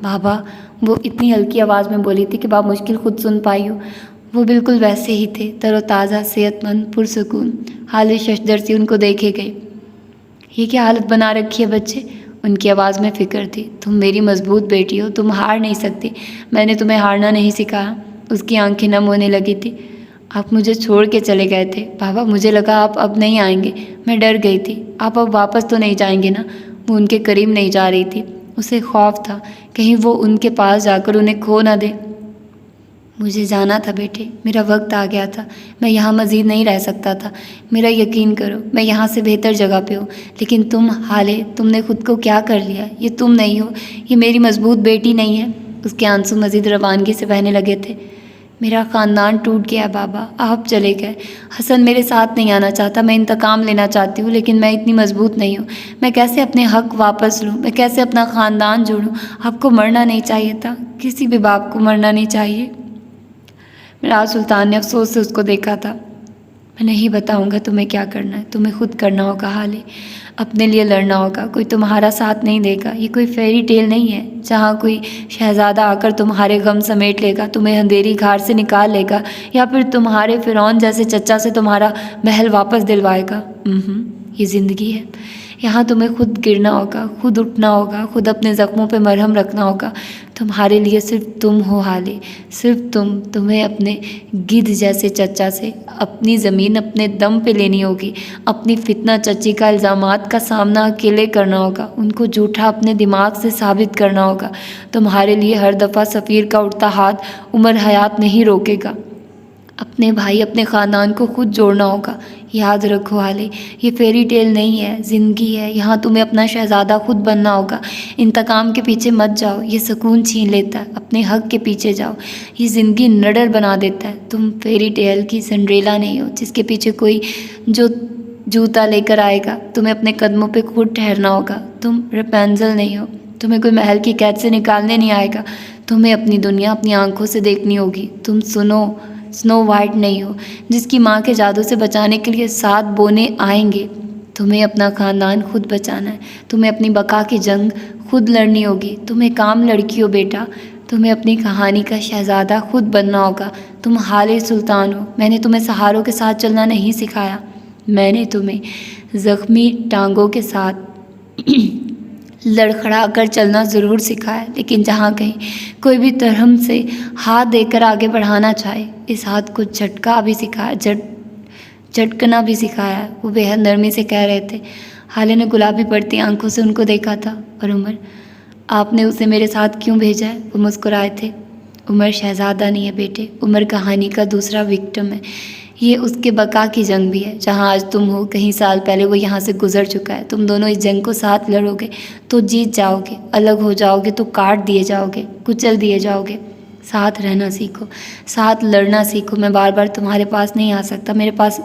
बाबा, वो इतनी हल्की आवाज़ में बोली थी कि बाप मुश्किल खुद सुन पाई हो। वो बिल्कुल वैसे ही थे, तरोताज़ा, सेहतमंद, पुरसुकून। हाले शशदर सी उनको देखे गए। ये क्या हालत बना रखी है बच्चे? उनकी आवाज़ में फ़िक्र थी। तुम मेरी मजबूत बेटी हो, तुम हार नहीं सकती। मैंने तुम्हें हारना नहीं सिखाया। उसकी आंखें नम होने लगी थी। आप मुझे छोड़ के चले गए थे बाबा, मुझे लगा आप अब नहीं आएंगे। मैं डर गई थी। आप अब वापस तो नहीं जाएंगे ना? वो उनके करीब नहीं जा रही थी। उसे खौफ था कहीं वो उनके पास जाकर उन्हें खो ना दे। मुझे जाना था बेटे, मेरा वक्त आ गया था। मैं यहाँ मज़ीद नहीं रह सकता था। मेरा यकीन करो, मैं यहाँ से बेहतर जगह पे हूँ। लेकिन तुम हाले, तुमने खुद को क्या कर लिया? ये तुम नहीं हो, ये मेरी मजबूत बेटी नहीं है। उसके आंसू मज़ीद रवानगी से बहने लगे थे। मेरा ख़ानदान टूट गया बाबा, आप चले गए। हसन मेरे साथ नहीं आना चाहता। मैं इंतकाम लेना चाहती हूँ, लेकिन मैं इतनी मजबूत नहीं हूँ। मैं कैसे अपने हक वापस लूँ? मैं कैसे अपना ख़ानदान जोड़ूँ? आपको मरना नहीं चाहिए था। किसी भी बाप को मरना नहीं चाहिए। राज सुल्तान ने अफसोस से उसको देखा था। मैं नहीं बताऊंगा तुम्हें क्या करना है, तुम्हें खुद करना होगा हाले। अपने लिए लड़ना होगा, कोई तुम्हारा साथ नहीं देगा। ये कोई फेरी टेल नहीं है जहाँ कोई शहजादा आकर तुम्हारे गम समेट लेगा, तुम्हें अंधेरी घाट से निकाल लेगा, या फिर तुम्हारे फिरौन जैसे चचा से तुम्हारा महल वापस दिलवाएगा। ये ज़िंदगी है। यहाँ तुम्हें खुद गिरना होगा, खुद उठना होगा, खुद अपने ज़ख्मों पे मरहम रखना होगा। तुम्हारे लिए सिर्फ तुम हो हाले, सिर्फ तुम। तुम्हें अपने गिद्ध जैसे चचा से अपनी ज़मीन अपने दम पे लेनी होगी। अपनी फितना चची का इल्ज़ामात का सामना अकेले करना होगा। उनको झूठा अपने दिमाग से साबित करना होगा। तुम्हारे लिए हर दफ़ा सफ़ीर का उठता हाथ उम्र हयात नहीं रोकेगा। अपने भाई, अपने ख़ानदान को खुद जोड़ना होगा। याद रखो हाले, ये फेरी टेल नहीं है, ज़िंदगी है। यहाँ तुम्हें अपना शहज़ादा खुद बनना होगा। इंतकाम के पीछे मत जाओ, ये सुकून छीन लेता है। अपने हक के पीछे जाओ, ये ज़िंदगी निडर बना देता है। तुम फेरी टेल की सिंड्रेला नहीं हो जिसके पीछे कोई जो जूता लेकर आएगा। तुम्हें अपने कदमों पे खुद ठहरना होगा। तुम रेपेंजल नहीं हो, तुम्हें कोई महल की कैद से निकालने नहीं आएगा। तुम्हें अपनी दुनिया अपनी आंखों से देखनी होगी। तुम स्नो वाइट नहीं हो जिसकी माँ के जादू से बचाने के लिए 7 बोने आएंगे। तुम्हें अपना ख़ानदान खुद बचाना है। तुम्हें अपनी बका की जंग खुद लड़नी होगी। तुम्हें काम लड़की हो बेटा, तुम्हें अपनी कहानी का शहज़ादा खुद बनना होगा। तुम हाले सुल्तान हो। मैंने तुम्हें सहारों के साथ चलना नहीं सिखाया। मैंने तुम्हें ज़ख्मी टांगों के साथ लड़खड़ा कर चलना ज़रूर सिखाया, लेकिन जहाँ कहीं कोई भी तरहम से हाथ देकर आगे बढ़ाना चाहे, इस हाथ को झटका भी सिखाया, झटकना भी सिखाया। वो बेहद नरमी से कह रहे थे। हाले ने गुलाबी पड़ती आंखों से उनको देखा था। और उमर, आपने उसे मेरे साथ क्यों भेजा है? वो मुस्कुराए थे। उमर शहज़ादा नहीं है बेटे, उमर कहानी का दूसरा विक्टिम है। ये उसके बका की जंग भी है। जहाँ आज तुम हो, कहीं साल पहले वो यहाँ से गुजर चुका है। तुम दोनों इस जंग को साथ लड़ोगे तो जीत जाओगे, अलग हो जाओगे तो काट दिए जाओगे, कुचल दिए जाओगे। साथ रहना सीखो, साथ लड़ना सीखो। मैं बार बार तुम्हारे पास नहीं आ सकता, मेरे पास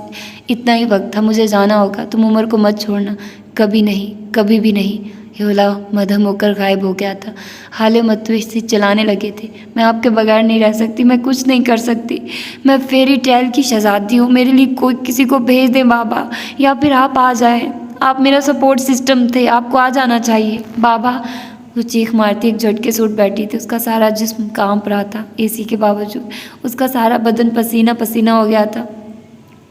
इतना ही वक्त था, मुझे जाना होगा। तुम उमर को मत छोड़ना, कभी नहीं, कभी भी नहीं। हिला मधम होकर गायब हो गया था। हाले मतवेश से चलाने लगे थे। मैं आपके बगैर नहीं रह सकती, मैं कुछ नहीं कर सकती। मैं फेरी टेल की शहज़ादी हूँ। मेरे लिए कोई किसी को भेज दे बाबा, या फिर आप आ जाएं। आप मेरा सपोर्ट सिस्टम थे, आपको आ जाना चाहिए बाबा। वो चीख मारती एक झटके से उठ बैठी थी। उसका सारा जिस्म कांप रहा था। एसी के बावजूद उसका सारा बदन पसीना पसीना हो गया था।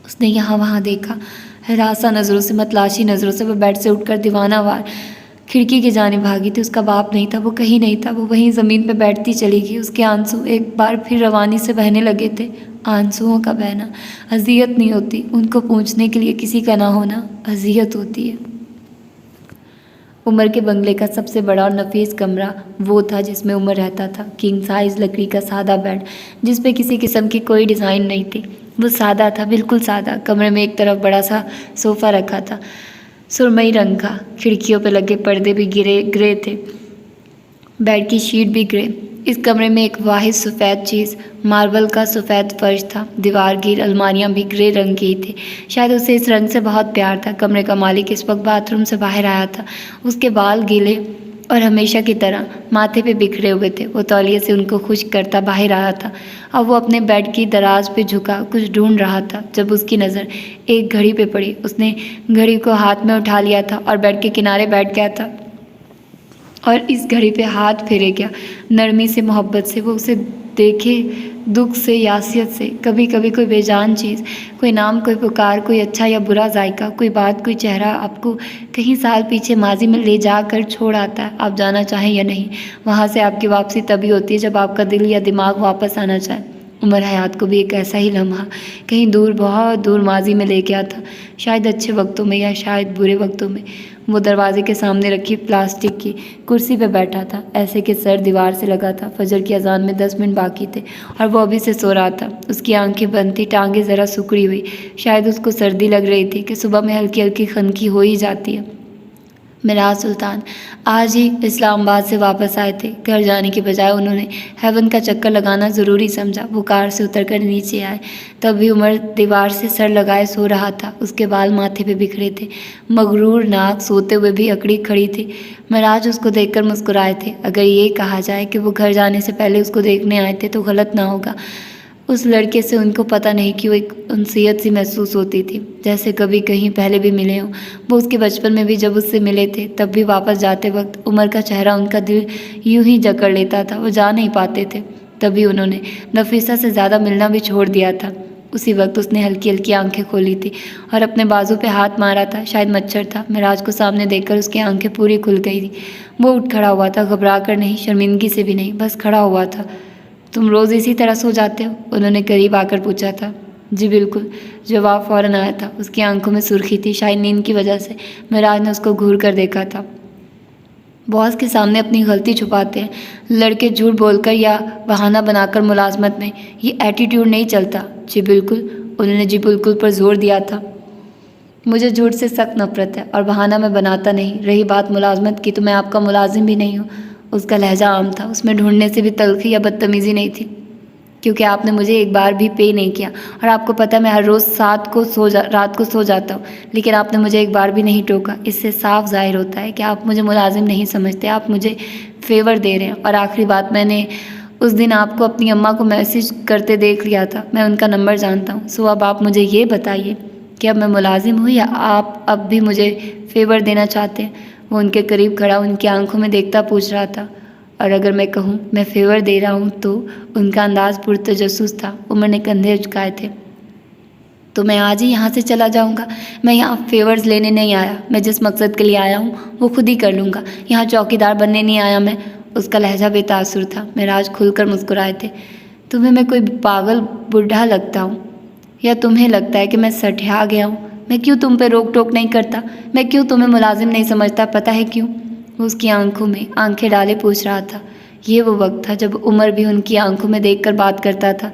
उसने यहाँ वहाँ देखा, हरासा नज़रों से, मतलाशी नज़रों से। वह बेड से उठकर दीवानावार खिड़की की जाने भागी थी। उसका बाप नहीं था, वो कहीं नहीं था। वो वहीं ज़मीन पर बैठती चली गई। उसके आंसू एक बार फिर रवानी से बहने लगे थे। आंसुओं का बहना अज़ियत नहीं होती, उनको पूछने के लिए किसी का ना होना अज़ियत होती है। उमर के बंगले का सबसे बड़ा और नफीस कमरा वो था जिसमें उमर रहता था। किंग साइज़ लकड़ी का सादा बेड जिस पे किसी किस्म की कोई डिज़ाइन नहीं थी। वो सादा था, बिल्कुल सादा। कमरे में एक तरफ बड़ा सा सोफ़ा रखा था, सुरमई रंग का। खिड़कियों पे लगे पर्दे भी ग्रे थे, बेड की शीट भी ग्रे। इस कमरे में एक वाहिद सफ़ेद चीज़, मार्बल का सफ़ेद फर्श था। दीवार गिर अलमारियाँ भी ग्रे रंग की थी। शायद उसे इस रंग से बहुत प्यार था। कमरे का मालिक इस वक्त बाथरूम से बाहर आया था। उसके बाल गीले और हमेशा की तरह माथे पे बिखरे हुए थे। वो तौलिए से उनको खुश्क करता बाहर आया था। अब वो अपने बेड की दराज पे झुका कुछ ढूंढ रहा था जब उसकी नज़र एक घड़ी पे पड़ी। उसने घड़ी को हाथ में उठा लिया था और बेड के किनारे बैठ गया था और इस घड़ी पे हाथ फेरे गया। नरमी से, मोहब्बत से वो उसे देखे, दुख से, यासियत से। कभी कभी कोई बेजान चीज़, कोई नाम, कोई पुकार, कोई अच्छा या बुरा जायका, कोई बात, कोई चेहरा आपको कहीं साल पीछे माजी में ले जाकर छोड़ आता है, आप जाना चाहें या नहीं। वहाँ से आपकी वापसी तभी होती है जब आपका दिल या दिमाग वापस आना चाहे। उमर हयात को भी एक ऐसा ही लम्हा कहीं दूर, बहुत दूर माजी में ले गया था, शायद अच्छे वक्तों में या शायद बुरे वक्तों में। वो दरवाजे के सामने रखी प्लास्टिक की कुर्सी पर बैठा था, ऐसे कि सर दीवार से लगा था। फजर की अजान में 10 मिनट बाकी थे और वो अभी से सो रहा था। उसकी आंखें बंद थी, टांगें ज़रा सिकुड़ी हुई। शायद उसको सर्दी लग रही थी कि सुबह में हल्की हल्की खनकी हो ही जाती है। मिराज सुल्तान आज ही इस्लामाबाद से वापस आए थे। घर जाने के बजाय उन्होंने हेवन का चक्कर लगाना ज़रूरी समझा। वो कार से उतरकर नीचे आए, तब भी उमर दीवार से सर लगाए सो रहा था। उसके बाल माथे पे बिखरे थे, मगरूर नाक सोते हुए भी अकड़ी खड़ी थी। मिराज उसको देखकर मुस्कुराए थे। अगर ये कहा जाए कि वो घर जाने से पहले उसको देखने आए थे तो गलत ना होगा। उस लड़के से उनको पता नहीं क्यों एक उनसियत सी महसूस होती थी, जैसे कभी कहीं पहले भी मिले हों। वो उसके बचपन में भी जब उससे मिले थे, तब भी वापस जाते वक्त उमर का चेहरा उनका दिल यूं ही जकड़ लेता था। वो जा नहीं पाते थे। तभी उन्होंने नफीसा से ज़्यादा मिलना भी छोड़ दिया था। उसी वक्त उसने हल्की हल्की आंखें खोली थी और अपने बाजू पे हाथ मारा था। शायद मच्छर था। मिराज को सामने देखकर उसकी आंखें पूरी खुल गई थी। वो उठ खड़ा हुआ था, घबरा कर नहीं, शर्मिंदगी से भी नहीं, बस खड़ा हुआ था। तुम रोज़ इसी तरह सो जाते हो? उन्होंने करीब आकर पूछा था। जी बिल्कुल, जवाब फ़ौरन आया था। उसकी आंखों में सुर्खी थी, शायद नींद की वजह से। मिराज ने उसको घूर कर देखा था। बॉस के सामने अपनी गलती छुपाते हैं लड़के, झूठ बोलकर या बहाना बनाकर मुलाजमत में। ये एटीट्यूड नहीं चलता। जी बिल्कुल, उन्होंने जी बिल्कुल पर जोर दिया था। मुझे झूठ से सख्त नफरत है और बहाना मैं बनाता नहीं। रही बात मुलाजमत की, तो मैं आपका मुलाजिम भी नहीं हूँ। उसका लहजा आम था, उसमें ढूंढने से भी तल्खी या बदतमीज़ी नहीं थी, क्योंकि आपने मुझे एक बार भी पे नहीं किया। और आपको पता है मैं हर रोज़ रात को सो जाता हूँ, लेकिन आपने मुझे एक बार भी नहीं टोका। इससे साफ जाहिर होता है कि आप मुझे मुलाजिम नहीं समझते, आप मुझे फेवर दे रहे हैं। और आखिरी बात, मैंने उस दिन आपको अपनी अम्मा को मैसेज करते देख लिया था, मैं उनका नंबर जानता हूँ। सो अब आप मुझे ये बताइए कि अब मैं मुलाजिम हूँ या आप अब भी मुझे फेवर देना चाहते हैं? वो उनके करीब खड़ा उनकी आंखों में देखता पूछ रहा था। और अगर मैं कहूँ मैं फेवर दे रहा हूँ तो? उनका अंदाज पुरतजस्सुस था। उमर ने कंधे उचकाए थे। तो मैं आज ही यहाँ से चला जाऊँगा। मैं यहाँ फेवर्स लेने नहीं आया। मैं जिस मकसद के लिए आया हूँ वो खुद ही कर लूँगा। यहाँ चौकीदार बनने नहीं आया मैं। उसका लहजा बेतासुर था। मिराज खुलकर मुस्कुराए थे। तुम्हें मैं कोई पागल बुढ़ा लगता हूँ या तुम्हें लगता है कि मैं सठिया गया हूँ? मैं क्यों तुम पे रोक टोक नहीं करता? मैं क्यों तुम्हें मुलाजिम नहीं समझता? पता है क्यों? वो उसकी आंखों में आंखें डाले पूछ रहा था। ये वो वक्त था जब उमर भी उनकी आंखों में देखकर बात करता था।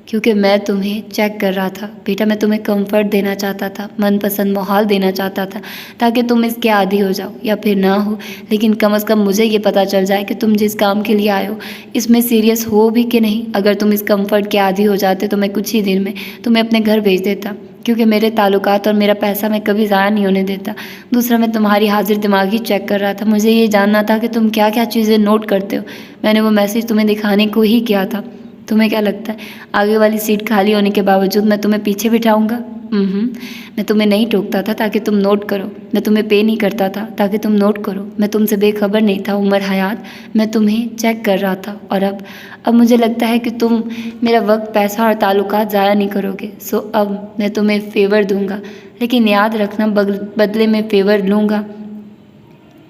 क्योंकि मैं तुम्हें चेक कर रहा था बेटा। मैं तुम्हें कंफर्ट देना चाहता था, मनपसंद माहौल देना चाहता था, ताकि तुम इसके आदी हो जाओ या फिर ना हो, लेकिन कम से कम मुझे ये पता चल जाए कि तुम जिस काम के लिए आए हो इसमें सीरियस हो भी कि नहीं। अगर तुम इस कंफर्ट के आदी हो जाते तो मैं कुछ ही दिन में तुम्हें अपने घर भेज देता, क्योंकि मेरे ताल्लुकात और मेरा पैसा मैं कभी ज़ाया नहीं होने देता। दूसरा, मैं तुम्हारी हाजिर दिमागी चेक कर रहा था। मुझे ये जानना था कि तुम क्या क्या चीज़ें नोट करते हो। मैंने वो मैसेज तुम्हें दिखाने को ही किया था। तुम्हें क्या लगता है आगे वाली सीट खाली होने के बावजूद मैं तुम्हें पीछे बिठाऊंगा? मैं तुम्हें नहीं टोकता था ताकि तुम नोट करो। मैं तुम्हें पे नहीं करता था ताकि तुम नोट करो। मैं तुमसे बेखबर नहीं था उमर हयात। मैं तुम्हें चेक कर रहा था। और अब मुझे लगता है कि तुम मेरा वक्त, पैसा और ताल्लुकात ज़ाया नहीं करोगे। सो अब मैं तुम्हें फेवर दूंगा, लेकिन याद रखना बदले में फेवर लूँगा।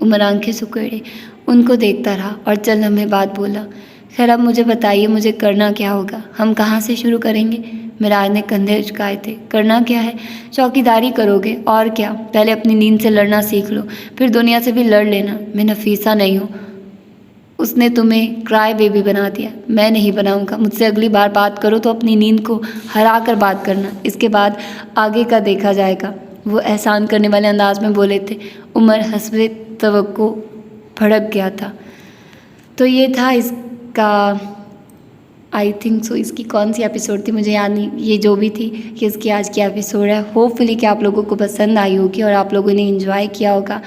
उमर आंखें सुखेड़े उनको देखता रहा और चल हमें बात बोला। खैर अब मुझे बताइए, मुझे करना क्या होगा? हम कहाँ से शुरू करेंगे? मिराज ने कंधे उचकाए थे। करना क्या है? चौकीदारी करोगे और क्या। पहले अपनी नींद से लड़ना सीख लो, फिर दुनिया से भी लड़ लेना। मैं नफीसा नहीं हूँ। उसने तुम्हें क्राई बेबी बना दिया। मैं नहीं बनाऊंगा। मुझसे अगली बार बात करो तो अपनी नींद को हरा कर बात करना, इसके बाद आगे का देखा जाएगा। वो एहसान करने वाले अंदाज में बोले थे। उमर हस्बे तवक्को भड़क गया था। तो ये था इसका, आई थिंक सो इसकी कौन सी एपिसोड थी मुझे याद नहीं। ये जो भी थी कि इसकी आज की एपिसोड है। होपफुली कि आप लोगों को पसंद आई होगी और आप लोगों ने एंजॉय किया होगा।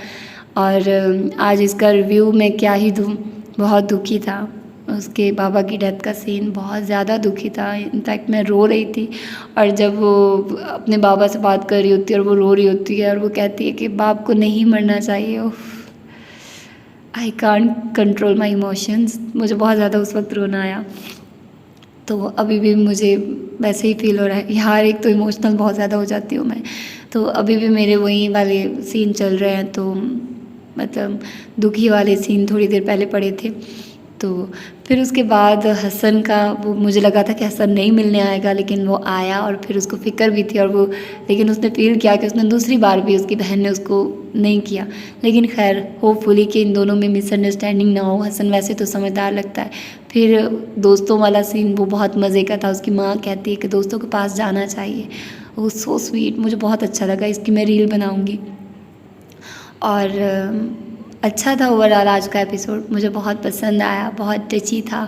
और आज इसका रिव्यू मैं क्या ही दूँ, बहुत दुखी था। उसके बाबा की डेथ का सीन बहुत ज़्यादा दुखी था, इनफैक्ट मैं रो रही थी। और जब वो अपने बाबा से बात कर रही होती है और वो रो रही होती है और वो कहती है कि बाप को नहीं मरना चाहिए, I can't control my emotions. मुझे बहुत ज़्यादा उस वक्त रोना आया। तो अभी भी मुझे वैसे ही फील हो रहा है यार, एक तो इमोशनल बहुत ज़्यादा हो जाती हूँ मैं, तो अभी भी मेरे वही वाले सीन चल रहे हैं। तो मतलब दुखी वाले सीन थोड़ी देर पहले पड़े थे। तो फिर उसके बाद हसन का, वो मुझे लगा था कि हसन नहीं मिलने आएगा, लेकिन वो आया और फिर उसको फ़िक्र भी थी और वो, लेकिन उसने फील किया कि उसने दूसरी बार भी उसकी बहन ने उसको नहीं किया। लेकिन खैर होपफुली कि इन दोनों में मिसअंडरस्टैंडिंग ना हो। हसन वैसे तो समझदार लगता है। फिर दोस्तों वाला सीन वो बहुत मज़े का था। उसकी माँ कहती है कि दोस्तों के पास जाना चाहिए, वो सो स्वीट, मुझे बहुत अच्छा लगा। इसकी मैं रील बनाऊँगी। और अच्छा था ओवरऑल आज का एपिसोड, मुझे बहुत पसंद आया, बहुत टची था।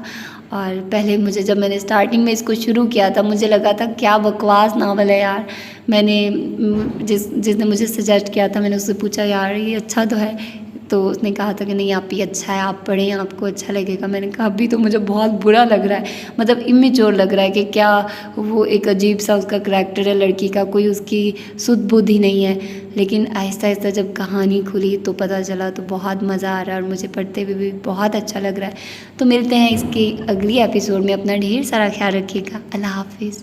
और पहले मुझे, जब मैंने स्टार्टिंग में इसको शुरू किया था, मुझे लगा था क्या बकवास नावल है यार। मैंने जिसने मुझे सजेस्ट किया था, मैंने उससे पूछा यार ये अच्छा तो है, तो उसने कहा था कि नहीं आप ही अच्छा है, आप पढ़ें आपको अच्छा लगेगा। मैंने कहा अभी तो मुझे बहुत बुरा लग रहा है, मतलब इमेच्योर लग रहा है कि क्या वो एक अजीब सा उसका करैक्टर है लड़की का, कोई उसकी सुध बुद्धि नहीं है। लेकिन आहिस्ता आहिस्ता जब कहानी खुली तो पता चला, तो बहुत मज़ा आ रहा है और मुझे पढ़ते हुए भी बहुत अच्छा लग रहा है। तो मिलते हैं इसके अगली एपिसोड में। अपना ढेर सारा ख्याल रखिएगा। अल्लाह हाफिज़।